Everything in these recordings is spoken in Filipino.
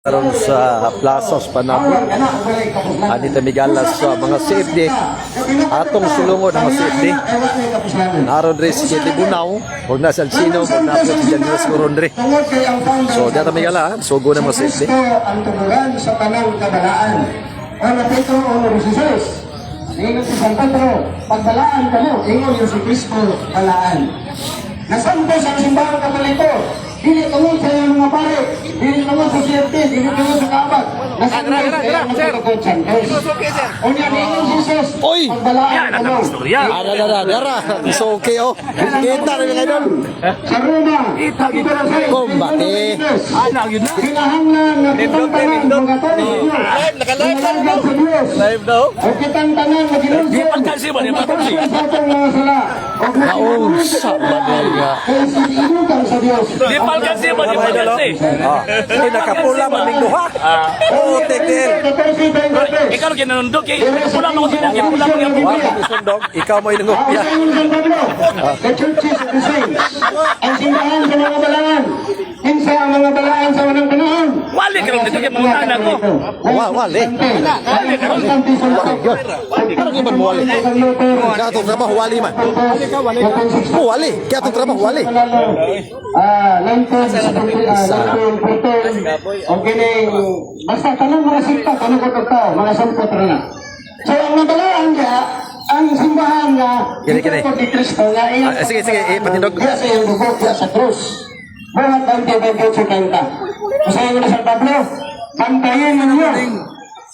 Karon sa Plaza Panapo ani tamigalas sa mga CFD atong sulungod ang mga CFD naron dre si Tibunaw ug nasa Alcino ug na si Janus Corondre so data migala sugo na mga CFD ang tuburan sa tanang kabalaan ana Pedro Honor Jesus ingon si San Pedro pagbalaan kamo ingon si Cristo balaan nasampo sa simbahan katoliko dili tungod sa iyang mga pare, dili tungod sa CFT, dili tungod sa kaabag. Nasa mga kaya magkakot sa Unya ninyong Jesus, pagbalaan ka mo. Dara, so okay oh. Kita rin nga doon. Sa Roma, pagkita sa iyo. Kumbate. Kinahanglan na kitang tanan, mga tayo ninyo. Kinahanglan sa Diyos. Live daw. O kitang tanan, mag-ilusyon. Magpagpagpag sa itong mga sala. Kaunsa madalya. Kaya sinunutang sa Diyos. Di palkansi mo, di palkansi. Ay nakapula man ning duha. Oh, tekel. Ikaw rin kinanundok eh. Pulang ako sa mga pulang ako yung Wa mo sundog, ikaw mo inungopya. The churches of the saints. Ang simbahan sa mga balaan. Hinsa ang mga balaan sa unang panahon. wali ka rin dito kaya mga anak ko. Wali. Parang iban mo wali. Kaya itong trabaho wali man. Wali. Kaya itong trabaho wali. Lantos, lantong, putol. O kining, basta tanong mga sikta, tanong ko tao, mga sampot na. So ang nabalaan ka, ang simbahan na Kini. ni Cristo na iyang Sige, patindog. Diya sa iyong bubok, diya sa krus. Buhat ang tibagod sa kanta. Masayin ko na sa Pablo, pantayin ninyo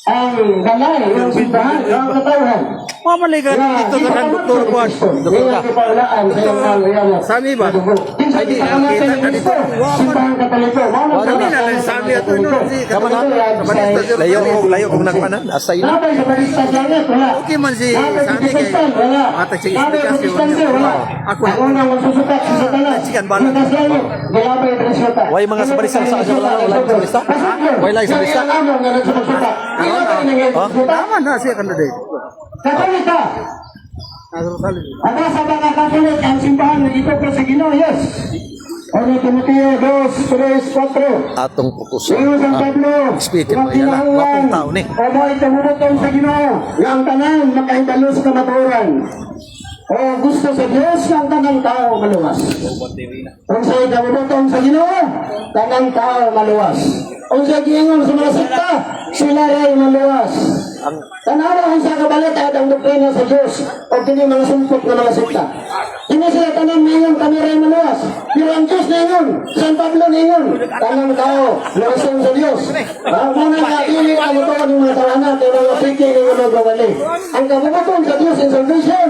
ang galay, yung simbahan, yung katawhan. Mamali ka dito ka ng doktor Juan. Doktor ka. Sami ba? Ay di simbahan katoliko. Wala na lang sami ato no. Kaman layo kung nagpanan asay na. Nabay sa balistas langit, wala. Okay man si Sami kay wala. Matag sige Nabay sa distansya, wala. Ako Ako nang magsusukat sa satanas. Sigan bala. Bukas langit, galabay ang resulta. Way mga sabarisa sa wala sa lista. Way lang sa lista. Kaya among nga nagsusukat. Tama na siya candidate. Katolika! Ada sa mga Katolik ang simbahan na ito sa Ginoo, yes. Ano Timoteo 2, 3, 4. Atong pukusan. Ginoo San Pablo, Speaking mo yan, wapong tao ni. o mo'y tumutong sa Ginoo, nga ang tanan makahibalo sa kamaturan. O gusto sa Diyos nga ang tanang tao maluwas. Kung sa'y kamutong sa Ginoo, tanang tao maluwas. Kung sa'y giingon sa mga sikta, sila ay maluwas. Tanawa ang sa kabalita at ang doktrina sa Diyos o kini mga sumpot na mga sikta. Hindi sila tanang ningon kami rin maluwas. Pero ang Diyos ningon, San Pablo ningon, tanang tao, luwasan sa Diyos. Ang muna nga, ili kamutuan ng mga tawanan at mga piki ng mga gawali. Ang kamutuan sa Diyos in salvation,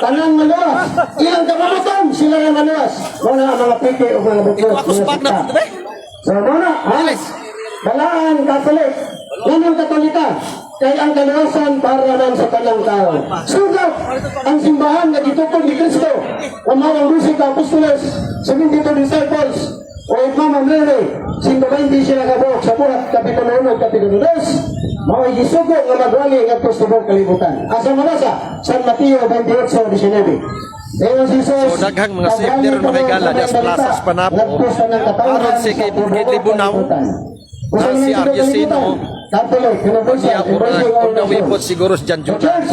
tanang maluwas. Ilang kamutuan, sila rin maluwas. Muna ang mga piki o mga bukyos, mga sikta. So muna, balaan, Katolik, yan ang Katolika. Kaya ang kaluwasan para naman sa tanang tao. Sugat ang simbahan na gitutog ni Cristo. Umawang Lucy ka Apostoles, 72 disciples, o Mama Mary, 120 siya nakabuok sa buhat, Kapitulo 1, Kapitulo 2, mawa'y gisugo nga magwali ng pustubong kalibutan. Asa manasa, San Mateo 28:19. So daghang mga safety ron makigala diya sa Plaza Panapo. Aron si kay Tibunaw. Si Argesino. Siya kung nawipot siguro si Jan Judah.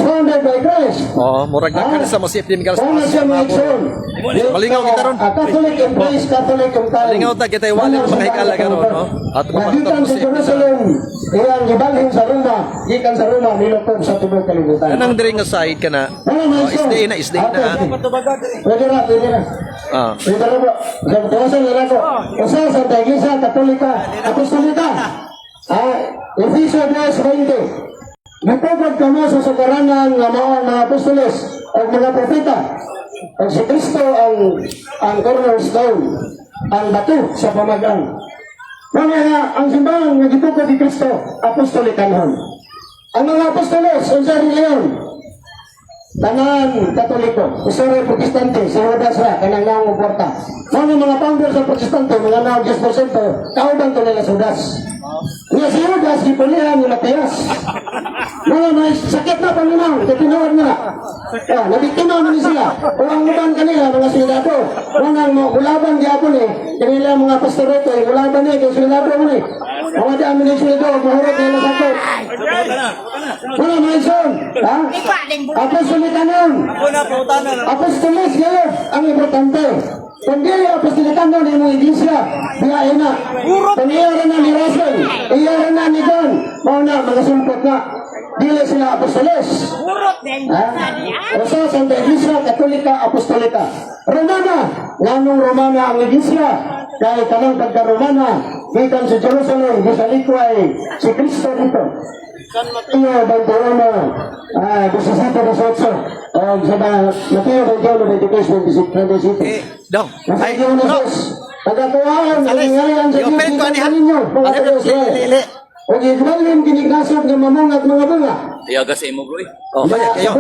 Oo, murag na ka sa mga safety miguel sa Plaza Panapo. Malingaw kita ron. Malingaw ta kita iwalin mga higala karon, no? At mapakita mo safety. Iyang gibalhin sa Roma, gikan sa Roma, nilokog sa tubong kalibutan. Anong diri nga side ka na? Isday na. Pwede na. Pwede na po. Sa patuwasan na ako. Usa sa Iglesia Katolika, Apostolika. Efesio 2:20. Nagpagod kamo sa sukaranan ng mga apostoles at mga propeta. At si Cristo ang cornerstone, ang bato sa pamagang. Mga ang simbahan ng gitugod ni Cristo, apostolikanon. Ang mga apostoles, unsa rin ngayon? Tanan Katoliko, usara Protestante, sa Rodas ra, kanang naong porta. Mga founder sa Protestante, mga naong 10%, kauban to nila sa Rodas. Nga si Rodas, gipulihan ni Mateas. Mga may sakit na paminaw, katinawad na. Nabiktima mo ni sila. Kung ang uban kanila, mga silado, mga ulaban di ako ni, kanila mga pastorito, ulaban ni, kay silado mo ni. Mga di amin yung sweldo, mahurot nila sa to. Wala, Manson. Ha? Apostolik kanon. Apostolis ngayon, ang importante. Kung di apostolikan nun, yung iglesia, biyahe na. Kung iyaran na ni Russell, iyaran na ni John, mauna, mga sumpot na. Dili sila apostoles. Oso, Santa Iglesia, Katolika, Apostolika. Romana, nganong Romana ang iglesia. Kaya kanang pagka-Romana, gikan sa Jerusalem, gisalikway, si Kristo dito. San Mateo 21, 17-18. O sa Mateo 21, 23-27. Dong. Ay, Masaya na no. Diyos. Pagkatuwaan, Salis. nangyayang sa Yung Diyos, pilit ko, anihan. ninyo, mga Diyos. Lili. O igwalim kinigasot ng mamong at mga bunga. Iyaga sa imo, bro. Oh, kaya kayo.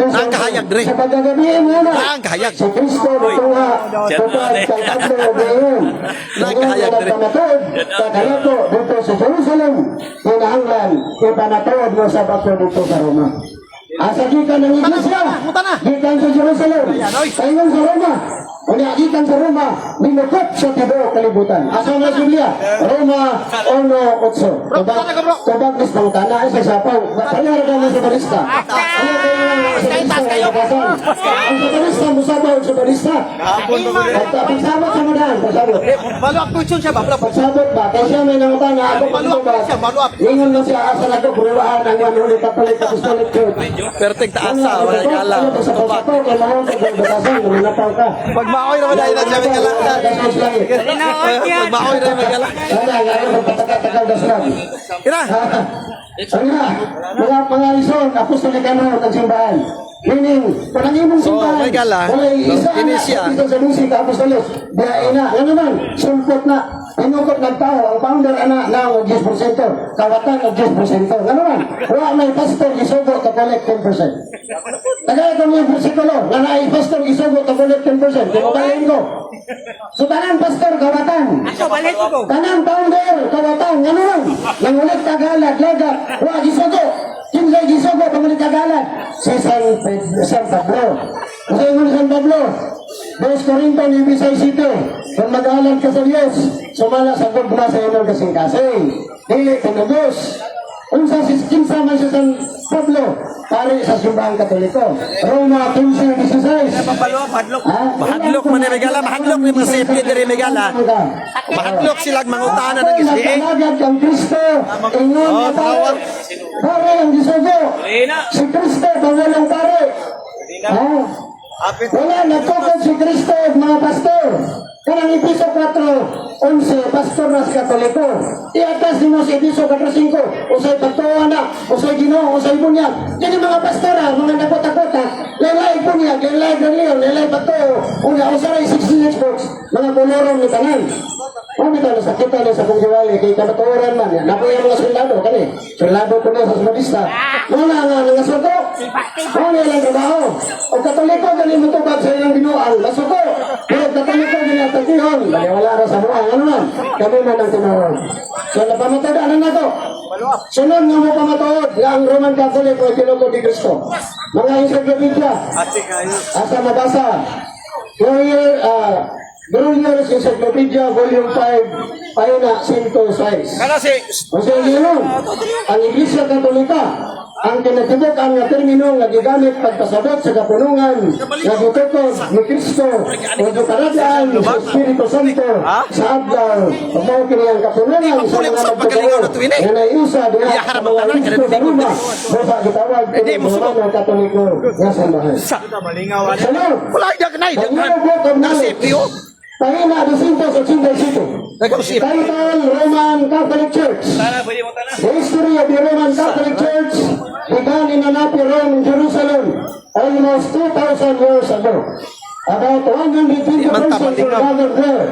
Nang kahayag, Dre. Sa pagkagabihin mo na. Nang kahayag. Si Kristo ito nga. Tutad kang tatlo o gayon. Nang kahayag, Dre. Panatod. Kakalato dito sa Jerusalem. Hinahanglan. Ipanatod mo sa bato dito sa Roma. Asa gikan ng iglesia. Gikan sa Jerusalem. Tayon sa Roma. Gikan sa Roma. Minukot sa tibo kalibutan. Asa nga Biblia? Roma 1:8. Tubag nis ng tanah sa sapaw. Panyara ka na sa balista. Ano kayo nga sa balista? Ang sa balista, musabaw sa balista. Pagsabot sa madahan. Pagsabot. Follow up question siya ba? Pagsabot ba? Kaya siya may nangutan na ako pagtubag. Ingon na siya asa na ko. Burulaan ang manulit at palit at pistolet ko. Perting taasa. Wala gala. Sa pagsapaw, kaya mahal ka ng batasan. Luminapaw ka. Pag maoy naman dahil na siya may gala. Pag maoy naman may gala. Wala, gano'n magpatakatakal na sila. Ina. Ano na, mga ison, apostolikano ng simbahan. Meaning, kung ang imong simbahan, may gala. wala isa Ini na, siya. dito sa musik, apostolos, biyain na. Ano naman, sumpot na, pinukot ng tao, ang founder na ng 10%, kawatan ng 10%. Ano naman, wala may pastor, isugo, to collect 10%. Tagay itong yung versikulo, na na pastor, isugo, to collect 10%. Kinubayin ko. So, tanang pastor, kawatan. Tanang founder, kawatan. Ano lang, nangulit kagalat, lagat, wala, isugo. Kinsay isugo, pangulit kagalat. Si San Pablo. Kasi yung San Pablo, 2 Corinto, 16:7. Kung mag-alam ka sa Diyos, sumala sa gugma sa inong kasing-kasing. Dili ka na Diyos. Unsa si kinsa man si San Pablo, pare sa simbahan Katoliko. Roma 15:16. Mahadlok man ni Megala. Mahadlok ni mga safety ni Megala. Mahadlok sila mangutana ng SDA. Nagpanagad kang Kristo, ingon Oh, na pare. tawag. Pare ang gisugo. Si Kristo, pawalang pare. Wala, natukod si Kristo, mga pastor. Karang Episo 4:11, pastor na sa Katoliko. Iatas din mo si Episo 4:5, usay pagtuwa na, usay ginoo, usay bunyag. Yan yung mga pastora, mga nakota-kota, lalay bunyag, lalay ganliyon, lalay pagtuwa, una, usay 66 books, mga kolorong ni tanan. Kami tayo sa kita na sa pagjiwali, kay kamaturan man yan. Napo yung mga sundalo, kani. Sundalo ko na sa sumodista. Muna nga, mga suko. Muna lang trabaho. O Katoliko, galing matubag sa ilang binuang. Masuko. Pero Katoliko, galing tagihon. Baliwala na sa buwan. Ano man? Kami man ang tinawag. So, napamatod, ano na to? Sunod nga mo pamatod, nga ang Roman Catholic o Tinuko di Cristo. Mga encyclopedia. Asa mabasa. Glorious Encyclopedia, Volume 5, Pahina 106. Kasi, Kasi yun, ang Iglesia Katolika, ang tinatibok ang termino nga gigamit pagpasabot sa kapunungan nga gitukod ni Kristo o giparadaan sa Espiritu Santo sa Abdal. Pagmao kini ang kapunungan sa mga nagtugaw na naiusa diha sa mga Kristo sa Roma basta gitawag kini mga Katoliko nga samahan. Sunod, Wala niya kanay. Nasipyo. Pahina 287. Nag-usip. Title, Roman Catholic Church. The history of the Roman Catholic Church began in Anapi, Rome, Jerusalem, almost 2,000 years ago. About 120 persons were gathered there.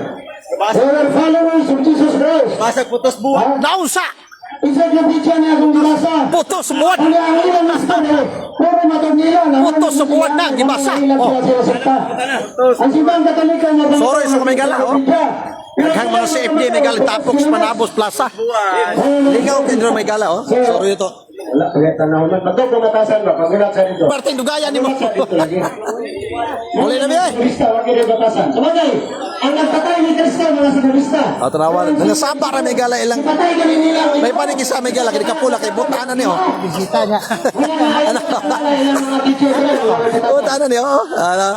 They were followers of Jesus Christ. Basag putos buwan. Nausa. Encyclopedia niya kung gibasa. Putos buwan. Kung ang ilang istorya, puro matog nila. Putos sa buwan na, gibasa. Ang simbang Katoliko nga Sorry sa kamay gala, oh. Kang mga CFD may gala tapos Manabos Plaza. Ligaw kindro may gala, oh. Sorry ito. Wala, kaya tanaw na. Matog kumatasan ba? Pag-ulat sa dito. Parting dugayan ni mo. Muli Muli na biya. Lista, wag kayo batasan. Sabagay, ang nagpatay ni Kristo mga sakrista. O, tanawan. Nangasaba ra may gala ilang. Patay ganin nila. May panigisa may gala. Kaya kapula kay butanan niyo. Bisita niya. Wala na ilang mga teacher ko lang. Butanan niyo. Ano?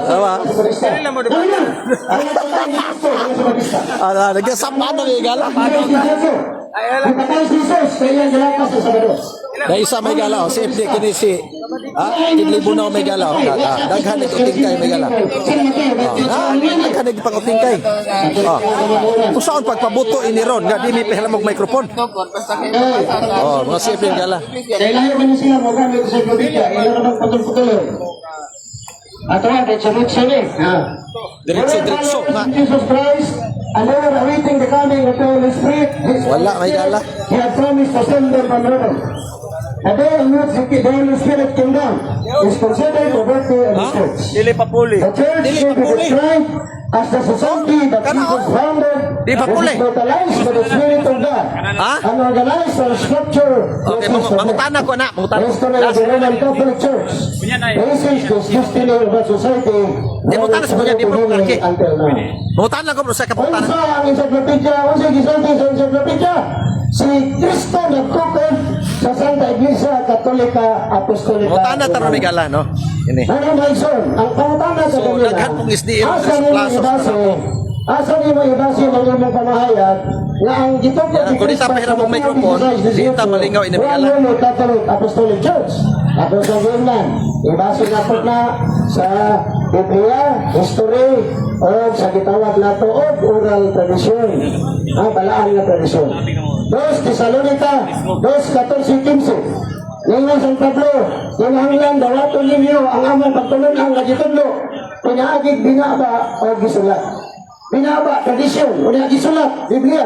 Tama. Ano? Nagkasaba na may gala. Patay si Jesus. Kaya galapas sa Sabado. Na isa may gala. Si FD kini si. Kidlibo na may gala. Daghan ni utingkay may gala. Daghan ni pang utingkay. Kung saan pagpabuto iniron. Nga di may pahilamog microphone. Mga si FD gala. Kaya lahat ba niya sila magamit sa probinsya? Ilan naman putol-putol. Ato nga, diretso-diretso ni. Diretso nga. Jesus Christ, and they were awaiting the coming of the Holy Spirit. Wala, may gala. He had promised to send them from heaven. The day in which the Holy Spirit came down is considered the birthday of the church. Dili pa puli. The church should be described as the society that Jesus founded, Di pa that puli. is brutalized by the Spirit of God, Ha? and organized on scripture. Okay, mangutana ko na. Mangutana. History of the Roman Catholic Church. This is the destiny of the society. Di mo tanas mo yan, di mo kaki. Until now. Mangutana ko bro sa kaputanan. Unsa ang encyclopedia? Unsa gisulti sa encyclopedia? Si Cristo nagtukod sa Santa Iglesia Katolika Apostolika. Mangutana taro may gala, no? Ini. Ano ba ison? Ang pangutana sa So, kanila. daghan pong SDM Asa sa nimo plazas ibase? Asa nimo ibase ng imong pamahayag nga ang gitukod Yan, kung di ta pahiram ng microphone, di ta malingaw inimigala. Roman Catholic Apostolic Church. Tapos sa Greenland, ibase na po na sa Biblia, history, o sa gitawag na to o oral tradisyon. Ang balaan na tradisyon. Dos Tesalonica, 2:14-15. Ngayon San Pablo, kinahanglan dawaton ninyo ang among pagtulungan nga gitudlo. Pinaagig binaba o gisulat. Binaba, tradisyon, o gisulat, Biblia.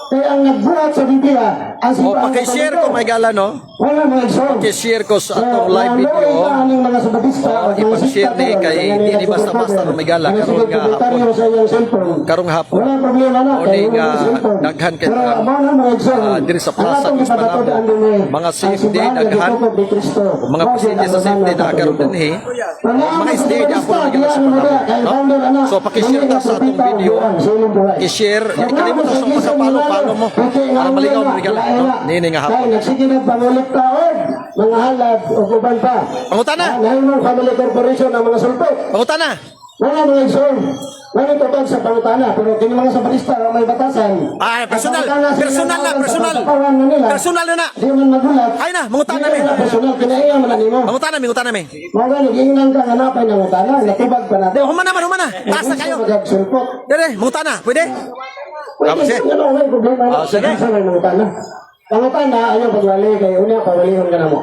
Kaya ang nagbuhat sa Biblia, ang O, pakishare ko may gala, no? wala mga igsoon. Pakishare ko sa atong live video. Mga sabatista, Ipag-share ni kay hindi ni basta-basta may gala. Karong nga hapon. sa iyong cellphone. Karong hapon. Wala problema na. O, kay nga, yung cellphone. daghan kay Pero mga- amo na mga igsoon. diri sa plaza, Ang atong Cruz Manabo. ipatatodaan din eh, Mga ang safety, simbahan nga daghan. gitukod ni Kristo. Mga Mao pasensya gyud sa ang safety mga na karon din eh. Wala Mga ang SDA di ako sabatista, nagala sa diyan mo Panabo. na, kay No? founder, ana, So, pakishare dili ta sa atong propeta, video. buwan, sa inyong buhay. I-share. Wala Kalimutan mo sa pagkapalo-palo mo. Para maligaw mo regala. No? Nini nga hapon. Kaya nagsige na pangulit taon, mga halad o kuban pa. Pangutana. Nahimong Family Corporation ang mga sulpot. Pangutana. Wala mga igsoon. Wala totoo sa pangutana, pero kini mga sabatista ang may batasan. Ay, personal. Ang pangutana sila Personal na, sa personal. pagkapawan na nila. Personal na na. Di man magulat. Ay na, mangutana Di mi. man personal, kinaiya man na nimo. Pangutana mi, pangutana mi. Mga gani, gingan ka hanapay ng utana, natubag pa natin. Humana man, humana. Taas na kayo. Magagsulpot. Dere, mangutana. Pwede? Pwede, sige. ano, may problema. Sige. Sa may mangutana. Pangutana, ayaw pagwali, kayo unya, pawalihon ka na mo.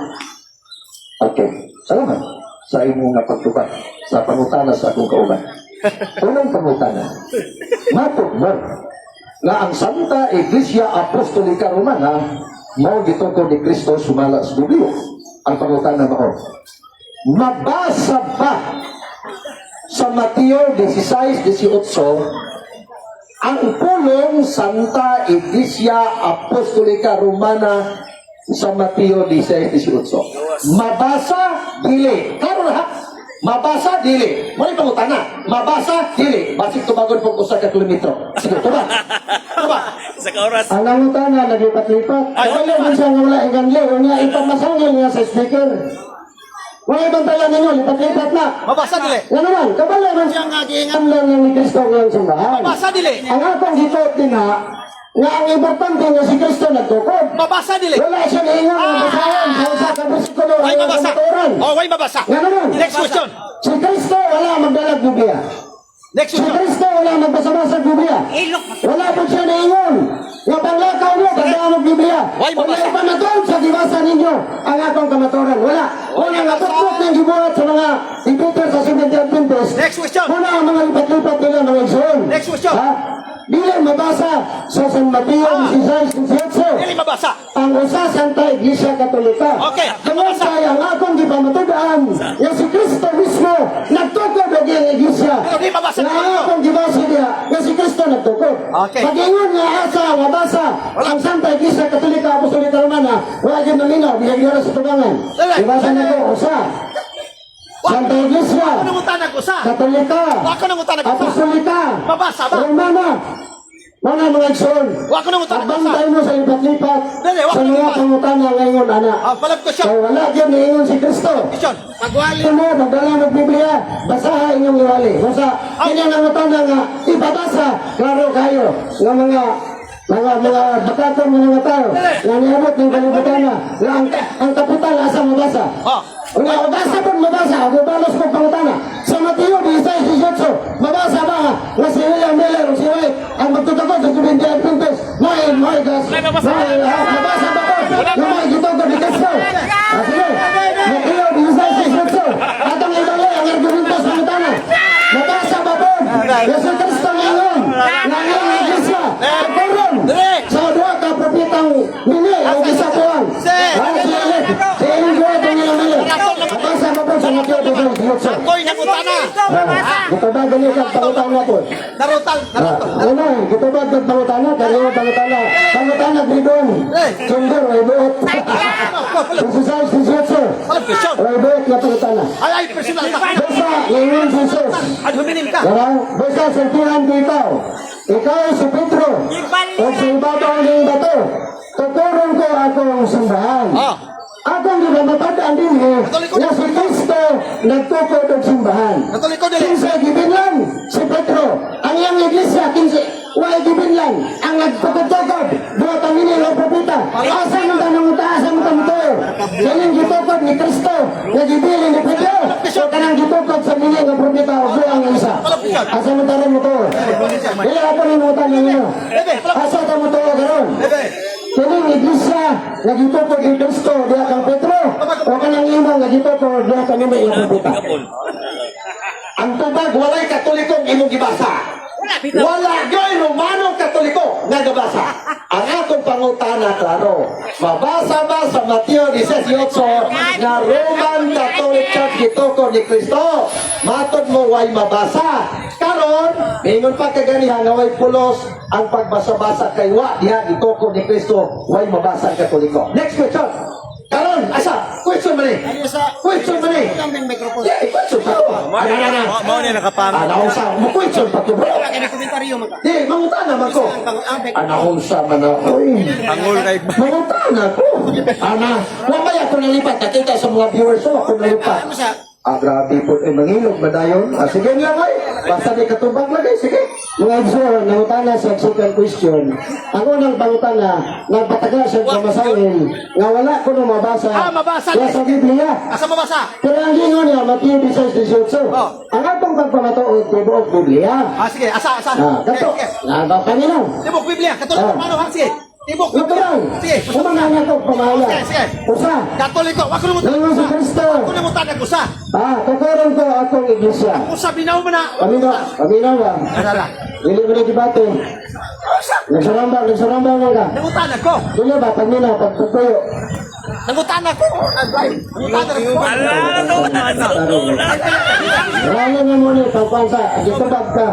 Okay, salamat sa imong pagtubag sa pangutana sa akong kauban. Unang pangutana, matod mo na ang Santa Iglesia Apostolika Romana mao gitukod ni Kristo sumala sa Biblia. Ang pangutana mao, mabasa ba sa Mateo 16:18 ang pulong Santa Iglesia Apostolika Romana sa Mateo 16:18? Mabasa, dili. Karon ha? Mabasa, dili. Mali pangutana. Mabasa, dili. Basig tumagon po usa ka kilometro. Sige, tuba. Tuba. Sa oras. Ang nangutana, naglipat-lipat. Kabalo man siya nga wala iganli. Unya, ipamasangal niya sa speaker. Wala ibang tayo ninyo, lipat-lipat na. Mabasa dili. Nga naman, kabalo man siya nga giingan lang ni Kristo ngayong simbahan. Mabasa dili. Ang atong gitot din na, nga ang importante nga si Kristo nagtukod. Mabasa dili. Wala siya niingan ang basahan sa usa ka bersikulo Way ang mabasa. kamatuoran. Oh, way mabasa. Nga naman, Next question. si Kristo wala magdalag Biblia. Next Si question. Kristo wala magbasa-basa Biblia. Wala po siya niingon. Nga panglakaw niyo, tandaan ang Biblia. Way Wala mabasa. pa na doon sa dibasa ninyo ang akong kamatuoran. Wala. Wala nga tutok ng gibuhat sa mga imputer sa Seventh-day Adventist. Next question. Wala ang mga lipat-lipat nila mga igsoon. Next question. Ha? Dili mabasa sa San Mateo 16:18. Dili mabasa. Ang usa Santa Iglesia Katolika. Okay. Tungod kay ang akong gipamatudan nga si Kristo mismo nagtukod og iyang iglesia. Pero di mabasa Nga ninyo. akong gibasa niya nga si Kristo nagtukod. Okay. Pag-ingon nga asa nga basa ang Santa Iglesia Katolika Apostolika Romana, wa gyud naminaw bihag sa tubangan. Alright. Ibasa na ko usa. Santa Iglesia, Ako nanguntanan ko sa. Katolika, Ako nanguntanan ko sa. Apostolika, Mabasa ba? Romana, mga mga igsoon. Ako nanguntanan ko sa. Agbantay mo sa lipat-lipat Dali, wag sa mo mga lipat. pangutana ngayon, anak. Palab ko siya. Kaya wala dyan niingon si Kristo. John, magwali. Ito mo, magdala ng Biblia, basaha inyong iwali. Basta, kanya ng utana nga, ibabasa, klaro kayo, ng mga bakatong mga tao, nga niabot ng kalibutan na, ang kapital, asa mabasa. Ha. Nga, mabasa po mabasa, ako balos ko pangutana. Sa Mateo 16:18, mabasa ba nga si William Miller, si White, ang magtutagod sa Seventh Day Adventist, may gas, mabasa ba po? Nga may gitogod ni Kristo. Sige, Mateo 16:18, atong ibali ang argumentos ng utana. Mabasa ba po? Yesu Kristo ngayon, ngayon ang Iglesia, pagkaroon sa doha ka propetang nini, ang isa po ang. Si Elio, itong ilang mali. Mabasa ba po sa Mateo 16:18? Ako'y nangutana. Ito ba ganyan ang pangutana po? Narutang. Ano, ito ba ang pangutana? Kaya pangutana. Pangutana, Gridon. Sundur, ay buot. Exercise 18. Palab ko siya. Ay buot na pangutana. Ay, personal ka. Basta, ngayon Jesus. Ay, huminim ka. Basta, sentihan dito. Ikaw si Pedro. O si Bato ang iyong bato. Tuturon ko akong simbahan. Ah. Akong ginamatadaan din na si Kristo nagtukod ng simbahan. Katoliko dili. Kinsa gibinlan si Pedro. Ang iyang iglesia, kinsa wala gibinlan. Ang nagtukod-tukod. Buhat ang ini ng propeta. Asa mo tanong asa mo tanong. Sining gitukod ni Kristo. Nagibili ni Pedro. So kanang gitukod sa ini ng propeta o buang isa. Asa mo tanong mo to. Dili ako ni mo tanong nyo. Asa ta mo to garon. Kining iglesia nagitutok ni Kristo diha kang Pedro o kanang imong nagitutok diha kang imong propeta. Ang tubag walay katolikong imong gibasa. Wala gay Romano Katoliko nga gabasa. Ang atong pangutana klaro. Mabasa ba sa Mateo 18 na Roman Catholic Church gitutok ni Kristo? Matod mo way mabasa. Karon, ingon pa kaganihan nga way pulos ang pagbasa-basa kay wa diha gitutok ni Kristo way mabasa ang Katoliko. Next question. Karon, asa? Question man ni. Question man ni. Yeah, question pa to. Mao ni nakapangit. Anong sa? Question pa to bro. Di, mangutana man ko. Anong sa man ako eh. Angol kay Mangutana ko. Ana, mamaya ko nalipat. Nakita sa mga viewers ko, ako nalipat. Grabe po, mangilog ba dayon? Sige lang ay. Basta di katubag lagay, sige. Mga ibsura, nangutana sa second question. Ang unang pangutana, nagpatagal siya pamasahin, nga wala ko na mabasa. Mabasa. Kaya sa Biblia. asa mabasa? Pero ang lingon niya, Mateo 16:18. Oh. Ang atong pagpamatuod, tibuok Biblia. Sige, asa. Kato, nabapanginaw. Tibok Biblia, Katoliko paano ha? Sige. Tibok Ito lang. Sige. Kumana na ito, pamahaya. Sige. Usa. Katoliko, wag ko Ngayon si namuntanan. Kristo. Ako namuntanan ko sa. Tuturon ko atong iglesia. Kung sabi na mo na. Paminaw ba? Alala. Dili mo na debate. Nagsaramba mo ka. Nanguntanan ko. Dili ba, paminaw, pagtutuyo. Nanguntanan ko. Nanguntanan ko. Marami na muna, pagpansa. Agitubag ka.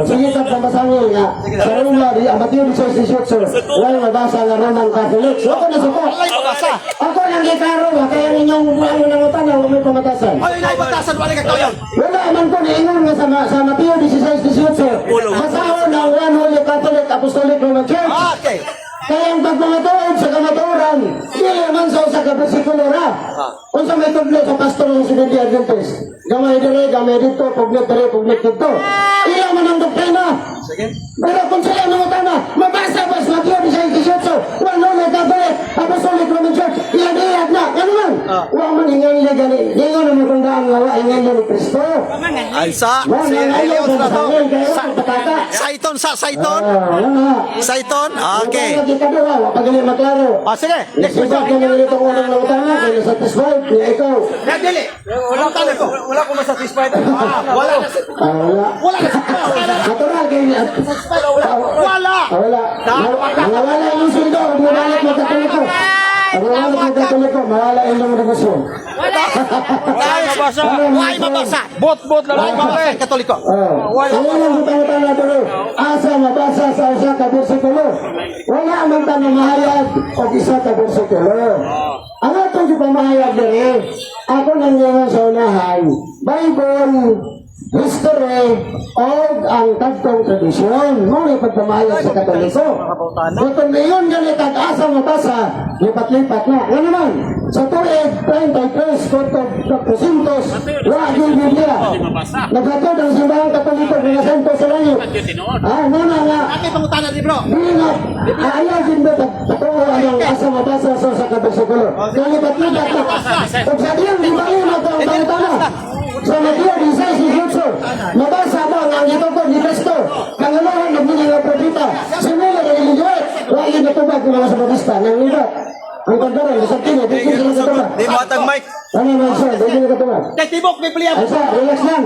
Sige ka pamasangin nga. Sa Roma, ang Mateo 16:18, wala mabasa nga Roman Catholic. So ako na suko. Ay, mabasa. Ako nang gitaro ba, kaya ninyong buwan ng utana, huwag may pamatasan. Ay, naibatasan. Wala ka kayo. Wala man ko niingon nga sa Mateo 16:18. Masahon ang One Holy Catholic Apostolic Roman Church. Okay. Kaya ang pagmamatuod sa kamaturan, dili man sa usa ka bersikulo ra. Unsa may tudlo sa pastor ng Seventh Day Adventist? Gamay dire, gamay dito, pugnet dire, pugnet dito. Ila man ang doktrina. Sige. Pero kung sila mga tama, mabasa ba sa Mateo 16:18, One Holy Catholic Apostolic Roman Church, ilag-ilag na, ano man? Huwag man hingan nila gani. Hingan naman kung daan nga, hingan nila ni Kristo. Ay, sa. Wala Si nga Elios na to. Saiton. Saiton. Wala nga. Saiton. Okay. Wala nga kadua, pagaling maklaro. Sige. Next Nagsibat question. ka na nito kung anong nautana, kaya satisfied, kaya ikaw. Dili. Nanguntanan ko. Wala ko masatisfied. Wala na. Wala. Wala na. Natural kayo. Wala. Wala. Mawala yung sundo, mawala magkatuloy ko. Mawala magkatuloy ko, mawala yung negosyo. Wala mabasa. Wala mabasa. Bot na lang mabasa. Katoliko. Wala lang butang-butang na tuloy. Asa mabasa sa isa ka bersikulo. Wala man tanong mahayag o isa ka bersikulo. Ang atong di pamahayag diri. Ako nang ngayon sa unahan, Bible, history, o ang tagtong tradisyon. Mga ipagpamahayag sa Katoliko. Kung ngayon ganit ang asa mabasa, lipat-lipat na. Nga naman, sa tuig 33, Corto Presintos, wala yung Biblia. Naglatod ang simbahang Katoliko, mga santo sa langit. Muna nga, hindi nga, ayaw din ba totoo ang asa mabasa sa kabasikulo. Kaya lipat-lipat na. Kung sa diyan, di ba yun ang tangtana? Sa Mateo 16:18, nabasa mo ang itong ni Cristo, kangalahan ng mga propeta, sinula ng iligwet, wala yung natubag ng mga sabatista, ng libat. Ang kandaran, sa kino, di sila natubag. Di mo atag mic. Ano man siya, di sila natubag. Kay Tibok, Biblia. Ay sa, relax lang.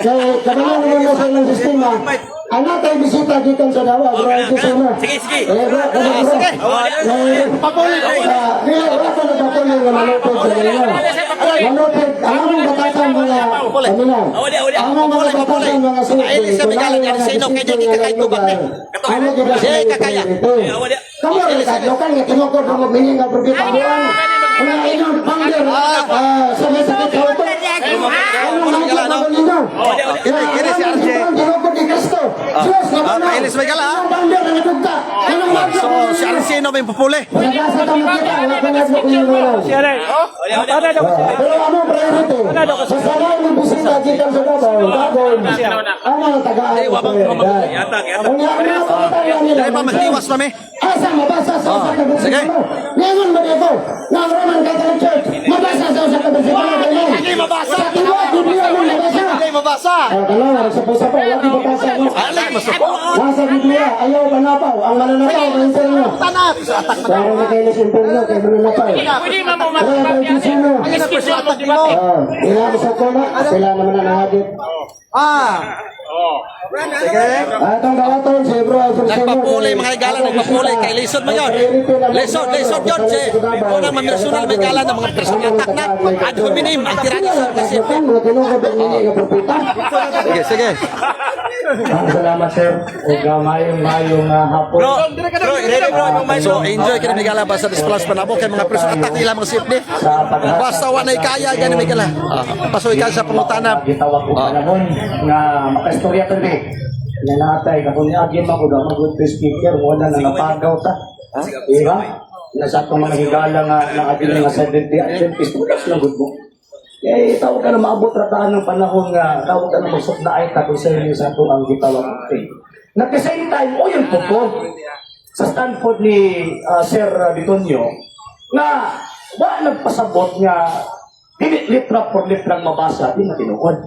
Kaya kabilang naman na sa ilang sistema, anak tayo bisita dito sa dawa, bro, ito sa una. Sige. Bro, Sige. Papulit. wala ko na papulit na malupit sa inyo. Malupit, ang aming batasan mga paminaw. Ang mga batasan mga sulit. Kamu rin kadlokan nga tinukod mo magbiling nga propeta buwan. Ang inyong pangdir sa may sakit sa utot. Anong nakikita ko ninyo? Kini si RJ. Tinukod ni Cristo. Diyos na panaw. Kailis may gala, ha? Anong pangdir na natugta? Anong magyo? So, si RC no may papuli. Nagasa ka makita. Wala ka nadlok ninyo ngayon. Pero ano priority? Sa sanay ng bisita dito sa Davao, gagawin. Ano ang tagaan ng prioridad? Kung ano ang nila. Dahil pa magtiwas pa may. Asa mabasa sa usa ka sige. bersikulo. Ngayon ba dito? Nga ang Roman Catholic Church, mabasa sa usa ka bersikulo. Hindi mabasa. Sa tiwa, Biblia mo mabasa. Hindi mabasa. Dalawa, nagsapay-sapay, wala kang batasan mo. Alay, masuko. Nasa Biblia, ayaw manapaw. Ang mananapaw, cancel nyo. Pero na kayo nasimpong nyo, kayo mananapaw. Pwede mo mo Kaya tayo sino? Excuse mo, di ba? Inabi sa kuna, sila naman ang nahagit. Sige. Atong gawaton, si Bro, Nagpapuli mga higala, nagpapuli. Kay lisod mo yun. Lisod yun. Si unang mamirsunal may gala ng mga personatak na. At huminim, ang tirani sa kasi. Sige. Salamat sir. Mayong hapon. So, enjoy kini may gala basta displus panabo kay mga personatak nila mga sipni. Basta wanay kaya gani may gala. Pasoy ka sa pangutana. Gitawag ko panahon nga makaistorya to di. Nanatay ka kung agim ako daw mag-good speaker wala na napagaw ta. Diba? Nasa itong mga higala nga agim nga 70 Adventist ulas lang good mo. Eh, tawag ka na maabot rataan ng panahon nga tawag ka na magsok na ay kung sa inyo sa itong ang gitawag ko. At the same time, o yun po po, sa Stanford ni Sir Bitonio, na ba nagpasabot nga litra por litrang mabasa, di matinukod.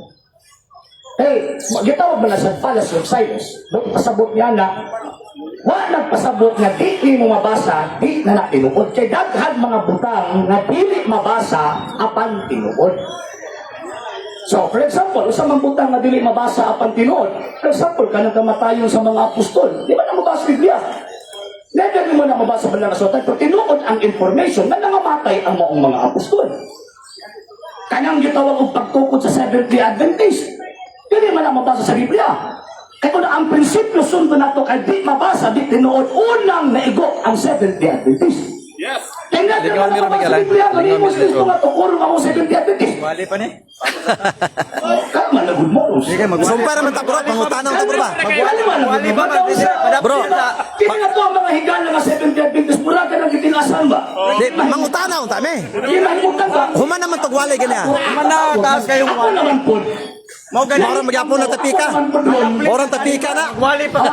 Hey, gitawag ba na sa Palace of Cyrus? Doon pasabot niya na wala nagpasabot nga di mo mabasa, di na natinukod. Kaya daghan mga butang nga dili mabasa apan tinuod. So, for example, usang mga butang nga dili mabasa apan tinuod. For example, kanang kamatayon sa mga apostol. Di ba na mabasa Biblia? Never mo na mabasa ba na nasutan, pero tinuod ang information na nangamatay ang mga apostol. Kanang gitawag og pagtukod sa Seventh-day Adventist. Dili man na mabasa sa Biblia. Kaya kung ang prinsipyo sundo na ito kay di mabasa, di tinuod, unang naigo ang Seventh-day Adventist. Yes. Kaya nga, Lingaw nila mabasa sa Miguel, Biblia, lingaw kanina nila Kristo nga tukurong ako Seventh-day Adventist. Wali pa ni. Kaya malagod mo. Sige, magsumpay naman ta bro, pangutanang ta bro ba? Wali ba? Bro, Kaya nga to ang mga higala nga Seventh-day Adventist, mula ka nang itinasan ba? di mangutanaw ta me. Di mahimutan ba? Human naman tagwali gani ah. Mana taas kayong Ako naman po. Mau gani. Orang magyapon na tapika. Orang tapika na. Wali pa.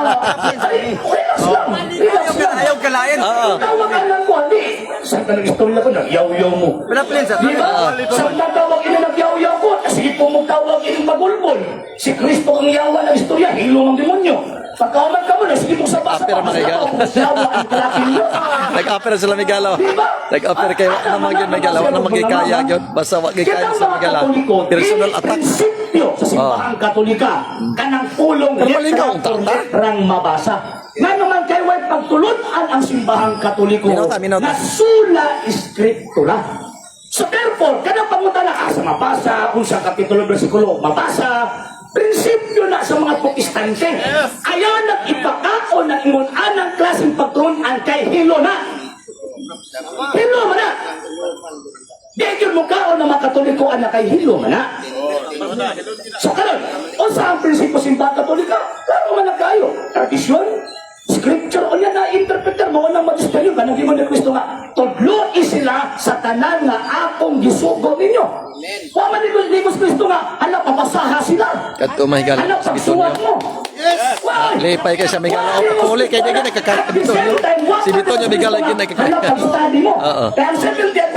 Ayaw kalain. Tawagan lang ko, hindi. Saan ka nag-istorya ko? Nagyaw-yaw mo. Pinaplin sa. Di ba? Saan tatawag ina nagyaw-yaw ko? Sige po magtawag inong magulbol. Si Kristo ang yawa ng istorya, hilo ng demonyo. Pagkauman ka mo na, sige mo sa basa Apir mga higa. Yawa ang kalaki niyo. Nag-offer sila Migalo. Nag-offer kay wa na magyud Migalo, wa na magikaya gyud. Basta wa gikaya sa Migalo. Personal attack. Prinsipyo sa simbahang Katolika, kanang pulong Pero malinaw ang tanda. letrang mabasa. Nga naman kay way pagtulunan ang simbahang Katoliko Minota. na sula scriptura. So therefore, kada pangutan na sa mabasa, kung sa kapitulo bersikulo mabasa, prinsipyo na sa mga protestante. Ayaw nag-ipakao na ingon anang klaseng pagtunan kay hilo na. Hilo mo na. Katoliko anak kay hilom na. So karon, unsa ang prinsipyo simbahan Katolika? Klaro man na kayo. Tradisyon, scripture o yan na interpreter mo ng magistelyo ka naging ni Kristo nga tudlo sila sa tanan nga akong gisugo ninyo. Wa man ni Kristo nga hala pabasaha sila. Kadto mahigala Hala sa pagsuwat Bitonyo. mo. Why? Lipay kay sa Migala. O puli kay dili nagkakakat Bitonyo. Si Bitonyo Migala gid nagkakakat. Oo.